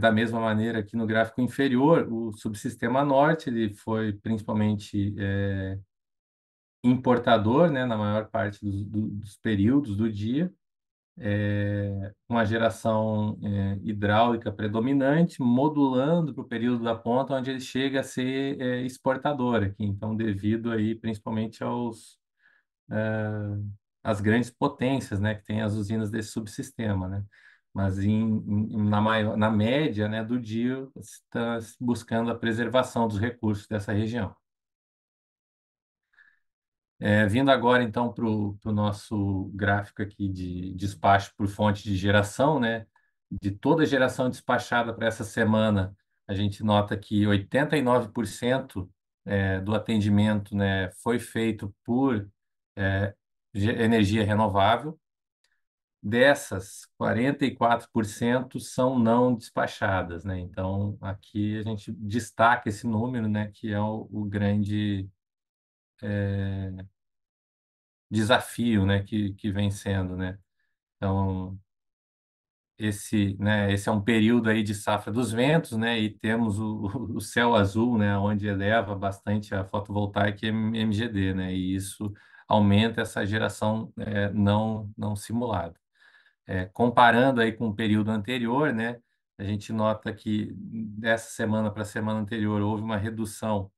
Da mesma maneira, aqui no gráfico inferior, o subsistema norte ele foi principalmente importador, né, na maior parte dos períodos do dia, uma geração hidráulica predominante, modulando para o período da ponta, onde ele chega a ser exportador aqui. Então, devido aí principalmente as grandes potências, né, que tem as usinas desse subsistema, né? Mas na média, né, do dia, está buscando a preservação dos recursos dessa região. Vindo agora, então, para o nosso gráfico aqui de despacho por fonte de geração, né? De toda a geração despachada para essa semana, a gente nota que 89% do atendimento, né, foi feito por energia renovável. Dessas, 44% são não despachadas, né? Então, aqui a gente destaca esse número, né, que é o grande desafio, né, que vem sendo, né? Então, esse é um período aí de safra dos ventos, né? E temos o céu azul, né? Onde eleva bastante a fotovoltaica e MGD, né? E isso aumenta essa geração não simulada. Comparando aí com o período anterior, né? A gente nota que dessa semana para a semana anterior houve uma redução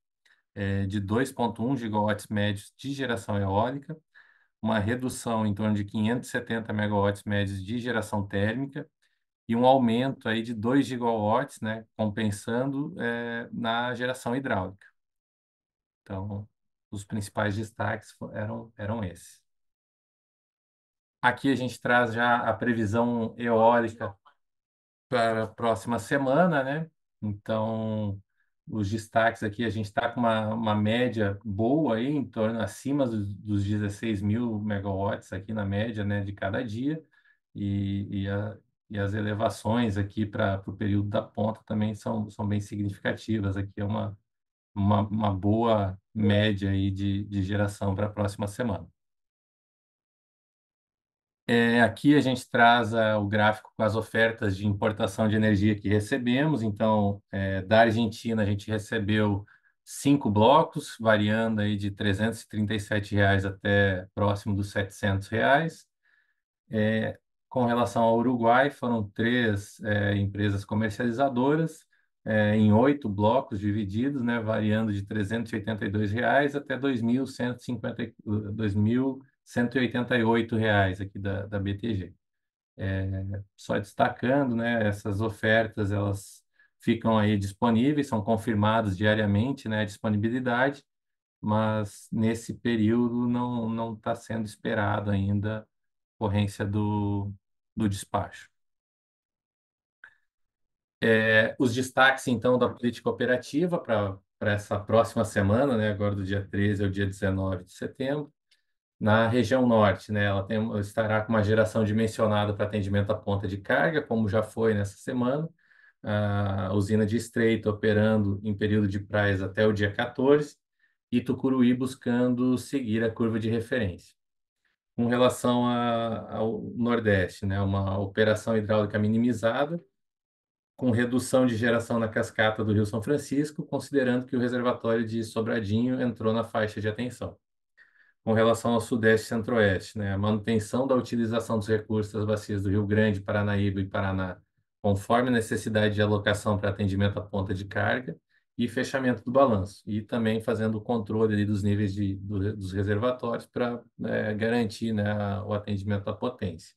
de 2,1 gigawatts médios de geração eólica, uma redução em torno de 570 megawatts médios de geração térmica e um aumento aí de 2 gigawatts, né, compensando na geração hidráulica. Então, os principais destaques eram esses. Aqui a gente traz já a previsão eólica para a próxima semana, né? Então, os destaques aqui, a gente está com uma média boa aí, em torno acima dos 16 mil megawatts aqui na média, né, de cada dia, e as elevações aqui para o período da ponta também são bem significativas. Aqui é uma boa média aí de geração para a próxima semana. Aqui a gente traz o gráfico com as ofertas de importação de energia que recebemos. Então, da Argentina, a gente recebeu 5 blocos, variando aí de R$ 337 até próximo dos R$ 700. Com relação ao Uruguai, foram 3 empresas comercializadoras, em 8 blocos divididos, né, variando de R$ 382 até 2.188 reais aqui da BTG. Só destacando, né, essas ofertas, elas ficam aí disponíveis, são confirmadas diariamente, né, a disponibilidade, mas nesse período não está sendo esperado ainda ocorrência do despacho. Os destaques, então, da política operativa para essa próxima semana, né, agora do dia 13 ao dia 19 de setembro, na região norte, né, ela estará com uma geração dimensionada para atendimento à ponta de carga, como já foi nessa semana, a usina de Estreito operando em período de praias até o dia 14, e Tucuruí buscando seguir a curva de referência. Com relação ao Nordeste, né, uma operação hidráulica minimizada, com redução de geração na cascata do Rio São Francisco, considerando que o reservatório de Sobradinho entrou na faixa de atenção. Com relação ao Sudeste e Centro-Oeste, né, a manutenção da utilização dos recursos das bacias do Rio Grande, Paranaíba e Paraná, conforme a necessidade de alocação para atendimento à ponta de carga e fechamento do balanço, e também fazendo o controle ali dos níveis dos reservatórios para garantir, né, o atendimento à potência.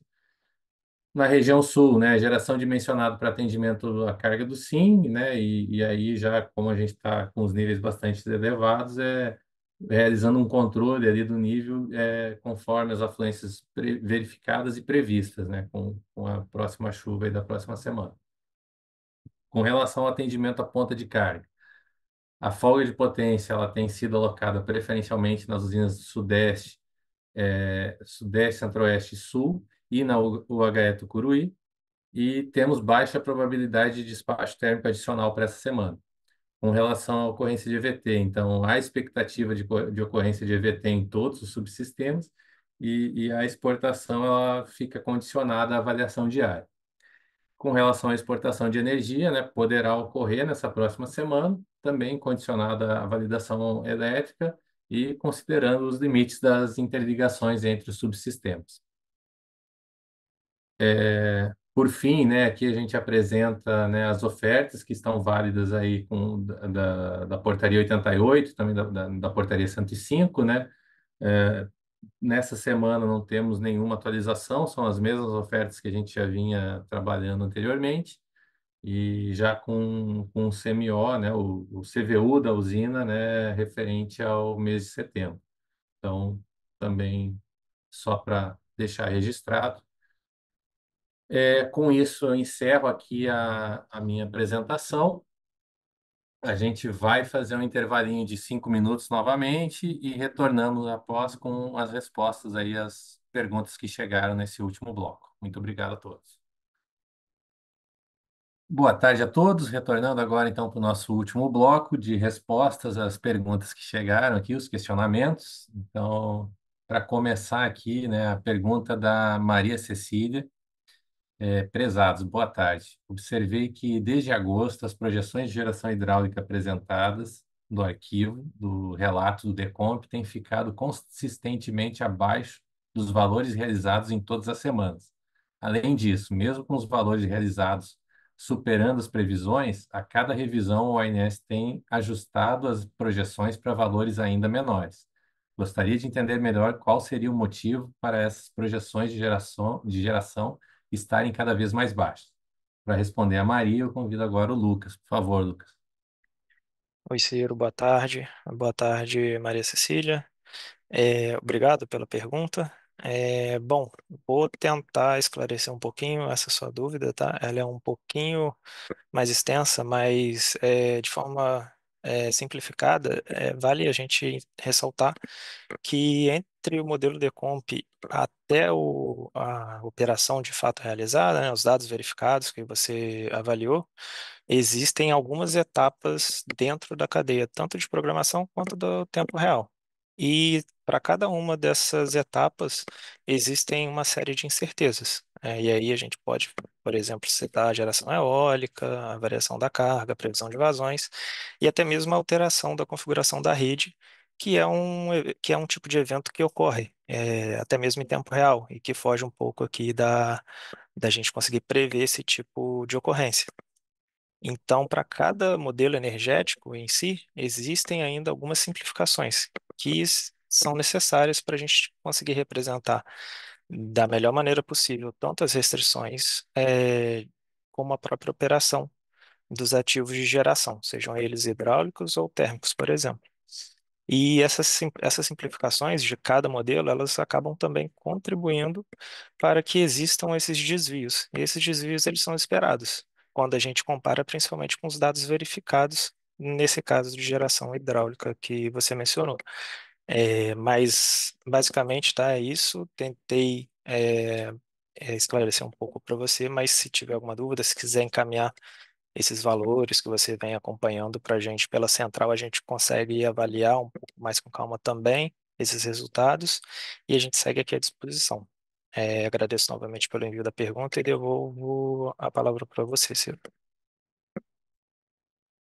Na região sul, né, geração dimensionada para atendimento à carga do SIM, né, e aí já como a gente está com os níveis bastante elevados, realizando um controle ali do nível conforme as afluências verificadas e previstas, né, com a próxima chuva aí da próxima semana. Com relação ao atendimento à ponta de carga, a folga de potência ela tem sido alocada preferencialmente nas usinas do Sudeste, Sudeste, Centro-Oeste e Sul e na UHE Tucuruí, e temos baixa probabilidade de despacho térmico adicional para essa semana. Com relação à ocorrência de EVT, então, há expectativa de ocorrência de EVT em todos os subsistemas e a exportação ela fica condicionada à avaliação diária. Com relação à exportação de energia, né, poderá ocorrer nessa próxima semana, também condicionada à validação elétrica e considerando os limites das interligações entre os subsistemas. Por fim, né, aqui a gente apresenta, né, as ofertas que estão válidas aí da Portaria 88, também da Portaria 105, né? Nessa semana não temos nenhuma atualização, são as mesmas ofertas que a gente já vinha trabalhando anteriormente, e já com o CMO, né, o CVU da usina, né, referente ao mês de setembro. Então, também só para deixar registrado. Com isso, eu encerro aqui a minha apresentação. A gente vai fazer um intervalinho de 5 minutos novamente e retornamos após com as respostas aí às perguntas que chegaram nesse último bloco. Muito obrigado a todos. Boa tarde a todos. Retornando agora então para o nosso último bloco de respostas às perguntas que chegaram aqui, os questionamentos. Então, para começar aqui, né, a pergunta da Maria Cecília. Prezados, boa tarde. Observei que desde agosto as projeções de geração hidráulica apresentadas do arquivo do relato do Decomp têm ficado consistentemente abaixo dos valores realizados em todas as semanas. Além disso, mesmo com os valores realizados superando as previsões, a cada revisão o ONS tem ajustado as projeções para valores ainda menores. Gostaria de entender melhor qual seria o motivo para essas projeções de geração estarem cada vez mais baixas. Para responder a Maria, eu convido agora o Lucas. Por favor, Lucas. Oi, Ciro, boa tarde. Boa tarde, Maria Cecília. Obrigado pela pergunta. Bom, vou tentar esclarecer um pouquinho essa sua dúvida, tá? Ela é um pouquinho mais extensa, mas de forma simplificada, vale a gente ressaltar que entre o modelo Decomp até a operação de fato realizada, né, os dados verificados que você avaliou, existem algumas etapas dentro da cadeia, tanto de programação quanto do tempo real. E para cada uma dessas etapas, existem uma série de incertezas. E aí a gente pode, por exemplo, citar a geração eólica, a variação da carga, a previsão de vazões e até mesmo a alteração da configuração da rede, que é um tipo de evento que ocorre até mesmo em tempo real e que foge um pouco aqui da gente conseguir prever esse tipo de ocorrência. Então, para cada modelo energético em si, existem ainda algumas simplificações que são necessárias para a gente conseguir representar da melhor maneira possível tanto as restrições como a própria operação dos ativos de geração, sejam eles hidráulicos ou térmicos, por exemplo. E essas simplificações de cada modelo, elas acabam também contribuindo para que existam esses desvios. E esses desvios, eles são esperados, quando a gente compara principalmente com os dados verificados, nesse caso de geração hidráulica que você mencionou. Mas, basicamente, tá, é isso. Tentei esclarecer um pouco para você, mas se tiver alguma dúvida, se quiser encaminhar esses valores que você vem acompanhando para a gente pela central, a gente consegue avaliar um pouco mais com calma também esses resultados e a gente segue aqui à disposição. Agradeço novamente pelo envio da pergunta e devolvo a palavra para você, Ciro.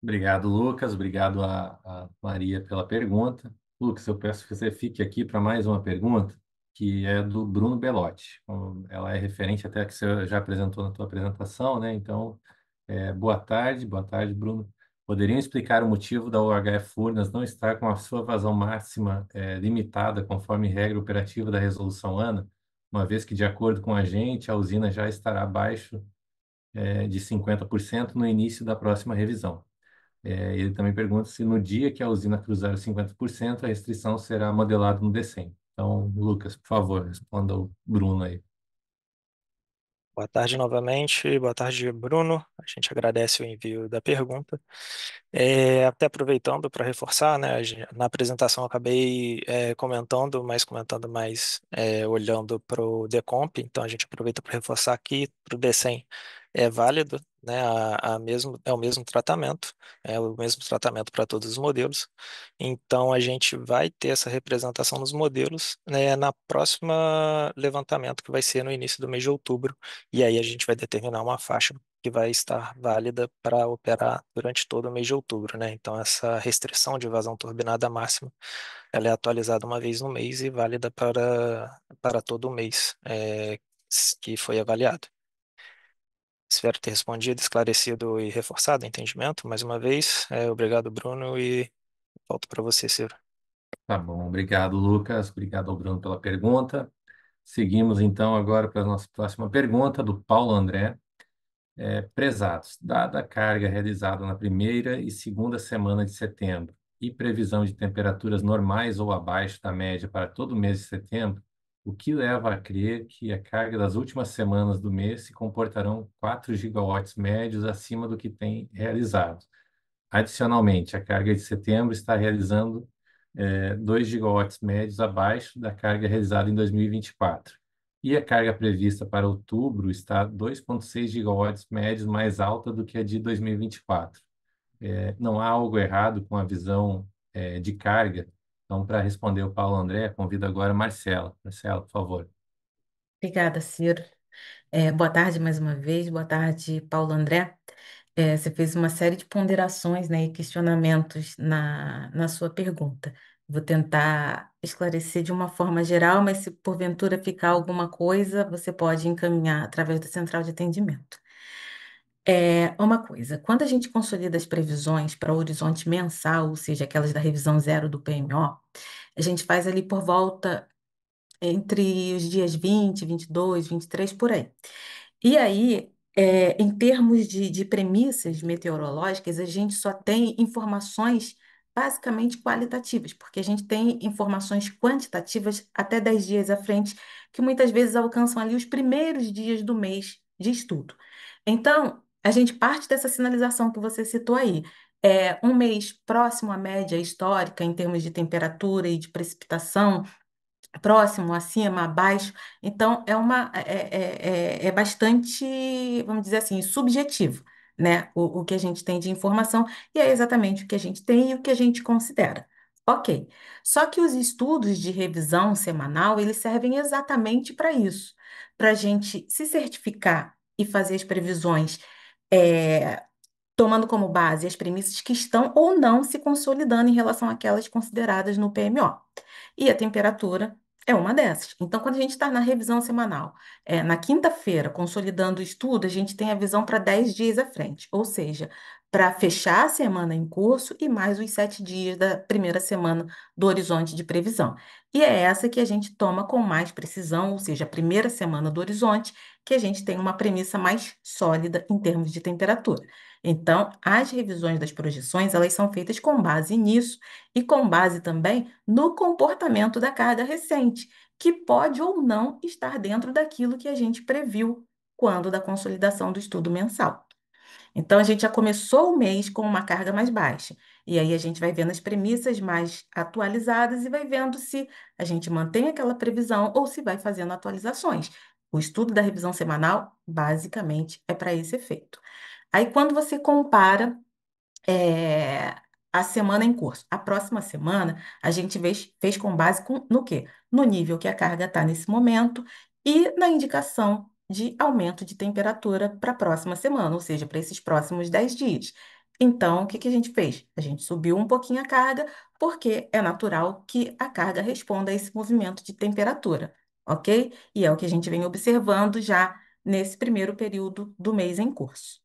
Obrigado, Lucas. Obrigado a Maria pela pergunta. Lucas, eu peço que você fique aqui para mais uma pergunta, que é do Bruno Belotti. Ela é referente até a que você já apresentou na tua apresentação, né? Então, boa tarde, Bruno. Poderiam explicar o motivo da UHF Furnas não estar com a sua vazão máxima limitada conforme regra operativa da resolução ANA, uma vez que, de acordo com a gente, a usina já estará abaixo de 50% no início da próxima revisão. Ele também pergunta se no dia que a usina cruzar os 50%, a restrição será modelada no DECEM. Então, Lucas, por favor, responda o Bruno aí. Boa tarde novamente, boa tarde, Bruno. A gente agradece o envio da pergunta. Até aproveitando para reforçar, né, na apresentação eu acabei comentando mais olhando para o Decomp, então a gente aproveita para reforçar aqui para o DECEM é válido, né, é o mesmo tratamento para todos os modelos, então a gente vai ter essa representação nos modelos, né, na próxima levantamento que vai ser no início do mês de outubro, e aí a gente vai determinar uma faixa que vai estar válida para operar durante todo o mês de outubro, né? Então, essa restrição de vazão turbinada máxima, ela é atualizada uma vez no mês e válida para todo o mês que foi avaliado. Espero ter respondido, esclarecido e reforçado o entendimento. Mais uma vez, obrigado, Bruno, e volto para você, Ciro. Tá bom, obrigado, Lucas. Obrigado ao Bruno pela pergunta. Seguimos então agora para a nossa próxima pergunta, do Paulo André. Prezados, dada a carga realizada na primeira e segunda semana de setembro e previsão de temperaturas normais ou abaixo da média para todo o mês de setembro, o que leva a crer que a carga das últimas semanas do mês se comportarão 4 gigawatts médios acima do que tem realizado? Adicionalmente, a carga de setembro está realizando 2 gigawatts médios abaixo da carga realizada em 2024. e a carga prevista para outubro está 2,6 gigawatts médios mais alta do que a de 2024. Não há algo errado com a visão de carga. Então, para responder o Paulo André, convido agora a Marcela. Marcela, por favor. Obrigada, Ciro. Boa tarde mais uma vez, boa tarde, Paulo André. Você fez uma série de ponderações, né, e questionamentos na sua pergunta. Vou tentar esclarecer de uma forma geral, mas se porventura ficar alguma coisa, você pode encaminhar através da central de atendimento. Uma coisa, quando a gente consolida as previsões para o horizonte mensal, ou seja, aquelas da revisão zero do PMO, a gente faz ali por volta entre os dias 20, 22, 23, por aí. E aí, em termos de premissas meteorológicas, a gente só tem informações basicamente qualitativas, porque a gente tem informações quantitativas até 10 dias à frente, que muitas vezes alcançam ali os primeiros dias do mês de estudo. Então, a gente parte dessa sinalização que você citou aí. Um mês próximo à média histórica em termos de temperatura e de precipitação, próximo, acima, abaixo. Então, é bastante, vamos dizer assim, subjetivo, né? O que a gente tem de informação, e é exatamente o que a gente tem e o que a gente considera. Ok. Só que os estudos de revisão semanal, eles servem exatamente para isso, para a gente se certificar e fazer as previsões, é, tomando como base as premissas que estão ou não se consolidando em relação àquelas consideradas no PMO. E a temperatura é uma dessas. Então, quando a gente está na revisão semanal, na quinta-feira, consolidando o estudo, a gente tem a visão para 10 dias à frente, ou seja, para fechar a semana em curso e mais os 7 dias da primeira semana do horizonte de previsão. E é essa que a gente toma com mais precisão, ou seja, a primeira semana do horizonte, que a gente tem uma premissa mais sólida em termos de temperatura. Então, as revisões das projeções, elas são feitas com base nisso e com base também no comportamento da carga recente, que pode ou não estar dentro daquilo que a gente previu quando da consolidação do estudo mensal. Então, a gente já começou o mês com uma carga mais baixa. E aí a gente vai vendo as premissas mais atualizadas e vai vendo se a gente mantém aquela previsão ou se vai fazendo atualizações. O estudo da revisão semanal, basicamente, é para esse efeito. Aí, quando você compara é, a semana em curso. A próxima semana, a gente fez com base no quê? No nível que a carga está nesse momento e na indicação de aumento de temperatura para a próxima semana, ou seja, para esses próximos 10 dias. Então, o que que a gente fez? A gente subiu um pouquinho a carga, porque é natural que a carga responda a esse movimento de temperatura, ok? E é o que a gente vem observando já nesse primeiro período do mês em curso.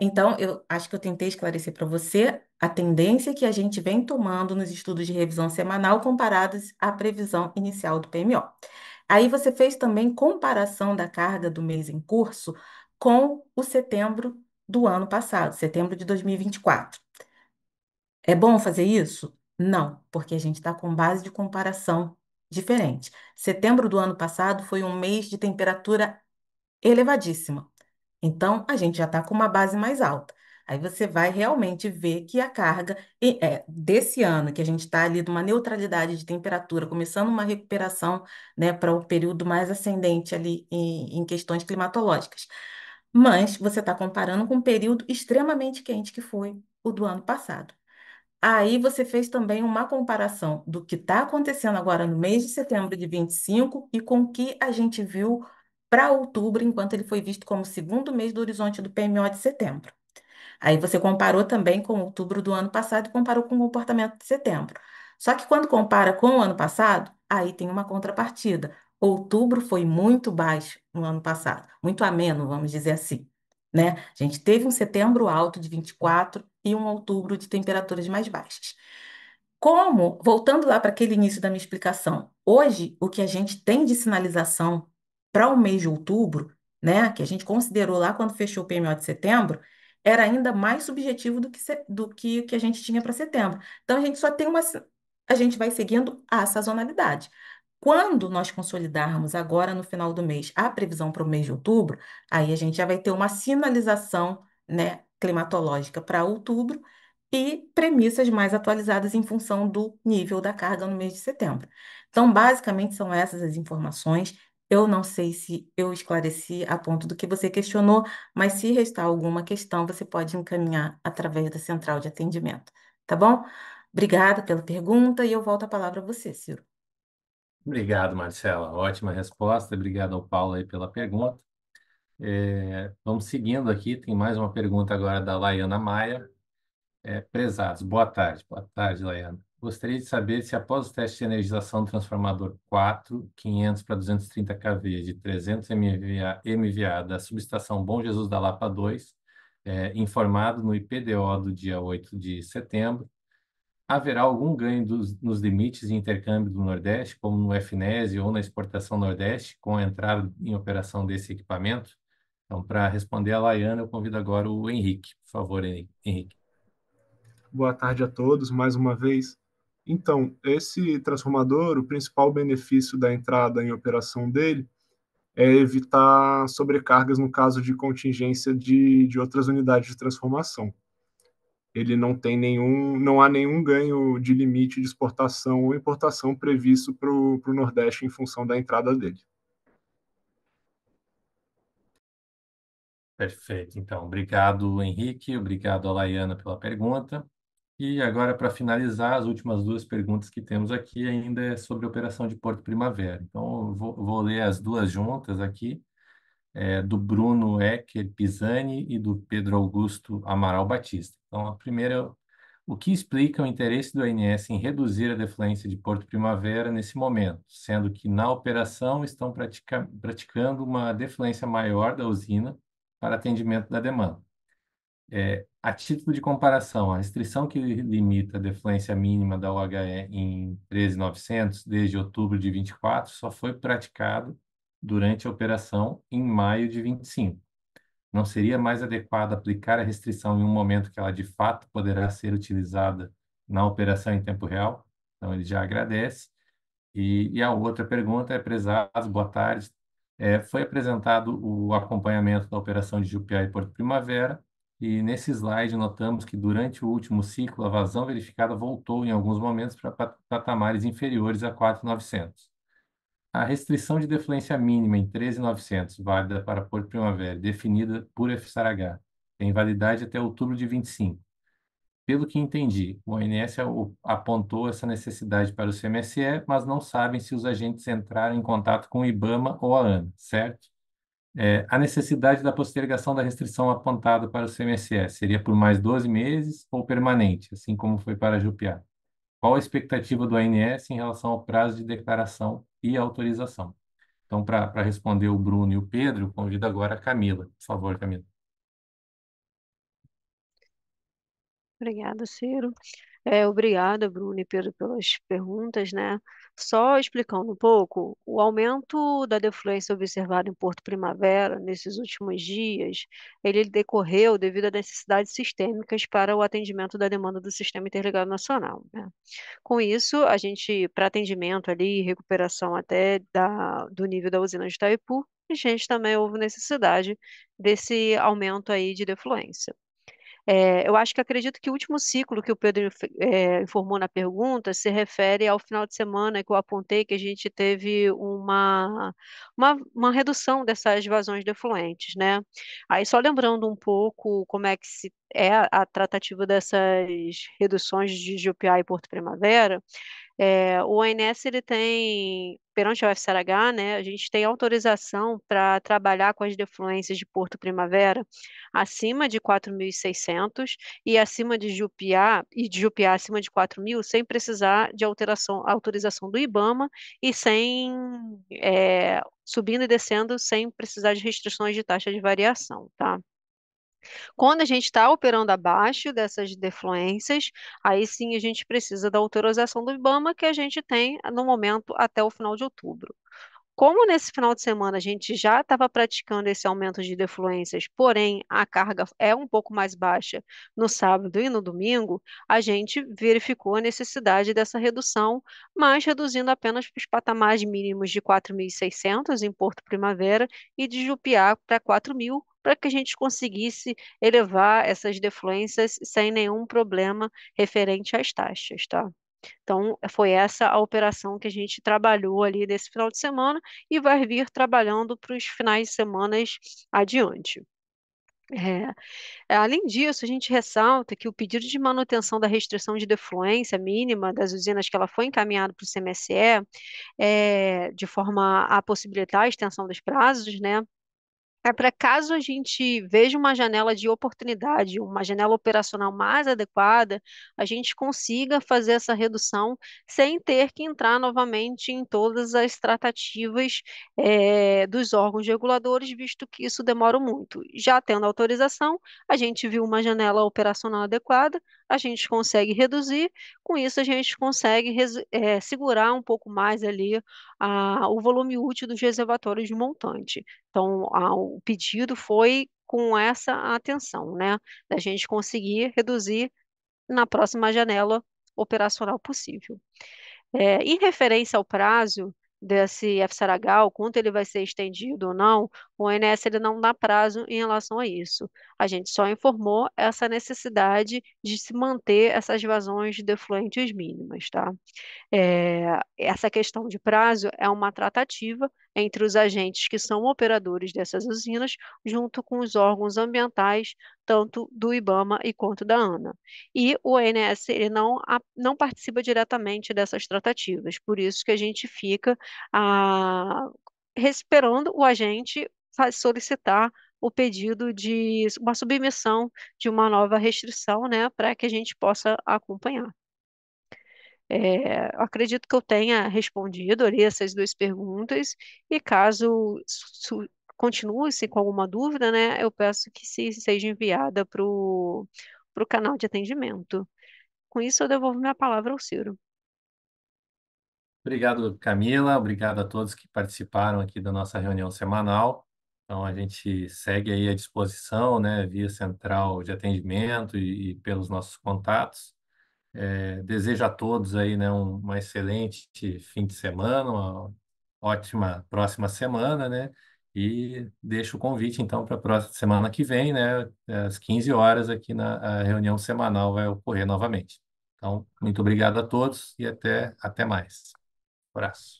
Então, eu acho que eu tentei esclarecer para você a tendência que a gente vem tomando nos estudos de revisão semanal comparados à previsão inicial do PMO. Aí você fez também comparação da carga do mês em curso com o setembro do ano passado, setembro de 2024. É bom fazer isso? Não, porque a gente está com base de comparação diferente. Setembro do ano passado foi um mês de temperatura elevadíssima. Então, a gente já está com uma base mais alta. Aí você vai realmente ver que a carga desse ano, que a gente está ali numa neutralidade de temperatura, começando uma recuperação, né, para o período mais ascendente ali em questões climatológicas. Mas você está comparando com um período extremamente quente que foi o do ano passado. Aí você fez também uma comparação do que está acontecendo agora no mês de setembro de 25 e com o que a gente viu para outubro, enquanto ele foi visto como o segundo mês do horizonte do PMO de setembro. Aí você comparou também com outubro do ano passado e comparou com o comportamento de setembro. Só que quando compara com o ano passado, aí tem uma contrapartida. Outubro foi muito baixo no ano passado, muito ameno, vamos dizer assim, né? A gente teve um setembro alto de 24 e um outubro de temperaturas mais baixas. Voltando lá para aquele início da minha explicação, hoje o que a gente tem de sinalização para o mês de outubro, né, que a gente considerou lá quando fechou o PMO de setembro, era ainda mais subjetivo do que o que a gente tinha para setembro. Então a gente só tem a gente vai seguindo a sazonalidade. Quando nós consolidarmos agora no final do mês a previsão para o mês de outubro, aí a gente já vai ter uma sinalização, né, climatológica para outubro e premissas mais atualizadas em função do nível da carga no mês de setembro. Então, basicamente, são essas as informações. Eu não sei se eu esclareci a ponto do que você questionou, mas se restar alguma questão, você pode encaminhar através da central de atendimento, tá bom? Obrigada pela pergunta e eu volto a palavra a você, Ciro. Obrigado, Marcela. Ótima resposta. Obrigado ao Paulo aí pela pergunta. Vamos seguindo aqui, tem mais uma pergunta agora da Laiana Maia. Prezados, boa tarde. Boa tarde, Laiana. Gostaria de saber se após o teste de energização do transformador 4, 500 para 230 kV de 300 MVA da subestação Bom Jesus da Lapa 2, informado no IPDO do dia 8 de setembro, haverá algum ganho nos limites de intercâmbio do Nordeste, como no FNES ou na exportação Nordeste, com a entrada em operação desse equipamento? Então, para responder a Laiana, eu convido agora o Henrique. Por favor, Henrique. Boa tarde a todos, mais uma vez. Então, esse transformador, o principal benefício da entrada em operação dele é evitar sobrecargas no caso de contingência de outras unidades de transformação. Ele não há nenhum ganho de limite de exportação ou importação previsto para o Nordeste em função da entrada dele. Perfeito. Então, obrigado, Henrique. Obrigado, a Laiana, pela pergunta. E agora, para finalizar, as últimas duas perguntas que temos aqui ainda é sobre a operação de Porto Primavera. Então, eu vou ler as duas juntas aqui, do Bruno Ecker Pisani e do Pedro Augusto Amaral Batista. Então, a primeira, o que explica o interesse do ANS em reduzir a defluência de Porto Primavera nesse momento, sendo que na operação estão praticando uma defluência maior da usina para atendimento da demanda? A título de comparação, a restrição que limita a defluência mínima da UHE em 13.900 desde outubro de 24 só foi praticado durante a operação em maio de 25. Não seria mais adequado aplicar a restrição em um momento que ela de fato poderá ser utilizada na operação em tempo real? Então, ele já agradece. E a outra pergunta prezados, boa tarde. Foi apresentado o acompanhamento da operação de Jupiá e Porto Primavera, e nesse slide notamos que durante o último ciclo a vazão verificada voltou em alguns momentos para patamares inferiores a 4.900. A restrição de defluência mínima em 13.900, válida para Porto Primavera, definida por FSARH, tem validade até outubro de 25. Pelo que entendi, o ONS apontou essa necessidade para o CMSE, mas não sabem se os agentes entraram em contato com o IBAMA ou a ANA, certo? A necessidade da postergação da restrição apontada para o CMSE seria por mais 12 meses ou permanente, assim como foi para a Jupiá? Qual a expectativa do ANS em relação ao prazo de declaração e autorização? Então, para responder o Bruno e o Pedro, convido agora a Camila. Por favor, Camila. Obrigada, Ciro. Obrigada, Bruno e Pedro, pelas perguntas, né? Só explicando um pouco, o aumento da defluência observado em Porto Primavera nesses últimos dias, ele decorreu devido a necessidades sistêmicas para o atendimento da demanda do Sistema Interligado Nacional, né? Com isso, a gente, para atendimento ali, recuperação até do nível da usina de Itaipu, a gente também houve necessidade desse aumento aí de defluência. Eu acho que acredito que o último ciclo que o Pedro informou na pergunta se refere ao final de semana que eu apontei que a gente teve uma redução dessas vazões defluentes, né? Aí só lembrando um pouco como é que a tratativa dessas reduções de GPA e Porto Primavera, o ONS ele tem, perante a UFCRH, né, a gente tem autorização para trabalhar com as defluências de Porto Primavera acima de 4.600 e acima de Jupiá, e de Jupiá acima de 4.000, sem precisar de autorização do IBAMA e sem, subindo e descendo, sem precisar de restrições de taxa de variação, tá? Quando a gente está operando abaixo dessas defluências, aí sim a gente precisa da autorização do IBAMA, que a gente tem no momento até o final de outubro. Como nesse final de semana a gente já estava praticando esse aumento de defluências, porém a carga é um pouco mais baixa no sábado e no domingo, a gente verificou a necessidade dessa redução, mas reduzindo apenas para os patamares mínimos de 4.600 em Porto Primavera e de Jupiá para 4.000, para que a gente conseguisse elevar essas defluências sem nenhum problema referente às taxas, tá? Então, foi essa a operação que a gente trabalhou ali nesse final de semana e vai vir trabalhando para os finais de semana adiante. Além disso, a gente ressalta que o pedido de manutenção da restrição de defluência mínima das usinas que ela foi encaminhado para o CMSE, de forma a possibilitar a extensão dos prazos, né? É para caso a gente veja uma janela de oportunidade, uma janela operacional mais adequada, a gente consiga fazer essa redução sem ter que entrar novamente em todas as tratativas, dos órgãos reguladores, visto que isso demora muito. Já tendo autorização, a gente viu uma janela operacional adequada, a gente consegue reduzir, com isso a gente consegue segurar um pouco mais ali o volume útil dos reservatórios de montante. Então, o pedido foi com essa atenção, né? Da gente conseguir reduzir na próxima janela operacional possível. Em referência ao prazo desse FSARH, o quanto ele vai ser estendido ou não, o ONS ele não dá prazo em relação a isso. A gente só informou essa necessidade de se manter essas vazões de defluentes mínimas, tá? Essa questão de prazo é uma tratativa entre os agentes que são operadores dessas usinas, junto com os órgãos ambientais, tanto do IBAMA e quanto da ANA. E o ONS ele não participa diretamente dessas tratativas, por isso que a gente fica esperando o agente solicitar o pedido de uma submissão de uma nova restrição, né, para que a gente possa acompanhar. Eu acredito que eu tenha respondido ali essas duas perguntas, e caso continue-se com alguma dúvida, né, eu peço que seja enviada para o canal de atendimento. Com isso, eu devolvo minha palavra ao Ciro. Obrigado, Camila. Obrigado a todos que participaram aqui da nossa reunião semanal. Então, a gente segue aí à disposição, né, via central de atendimento e pelos nossos contatos. Desejo a todos aí, né, uma excelente fim de semana, uma ótima próxima semana, né? E deixo o convite, então, para a próxima semana que vem, né, às 15 horas aqui a reunião semanal vai ocorrer novamente. Então, muito obrigado a todos e até mais. Abraço.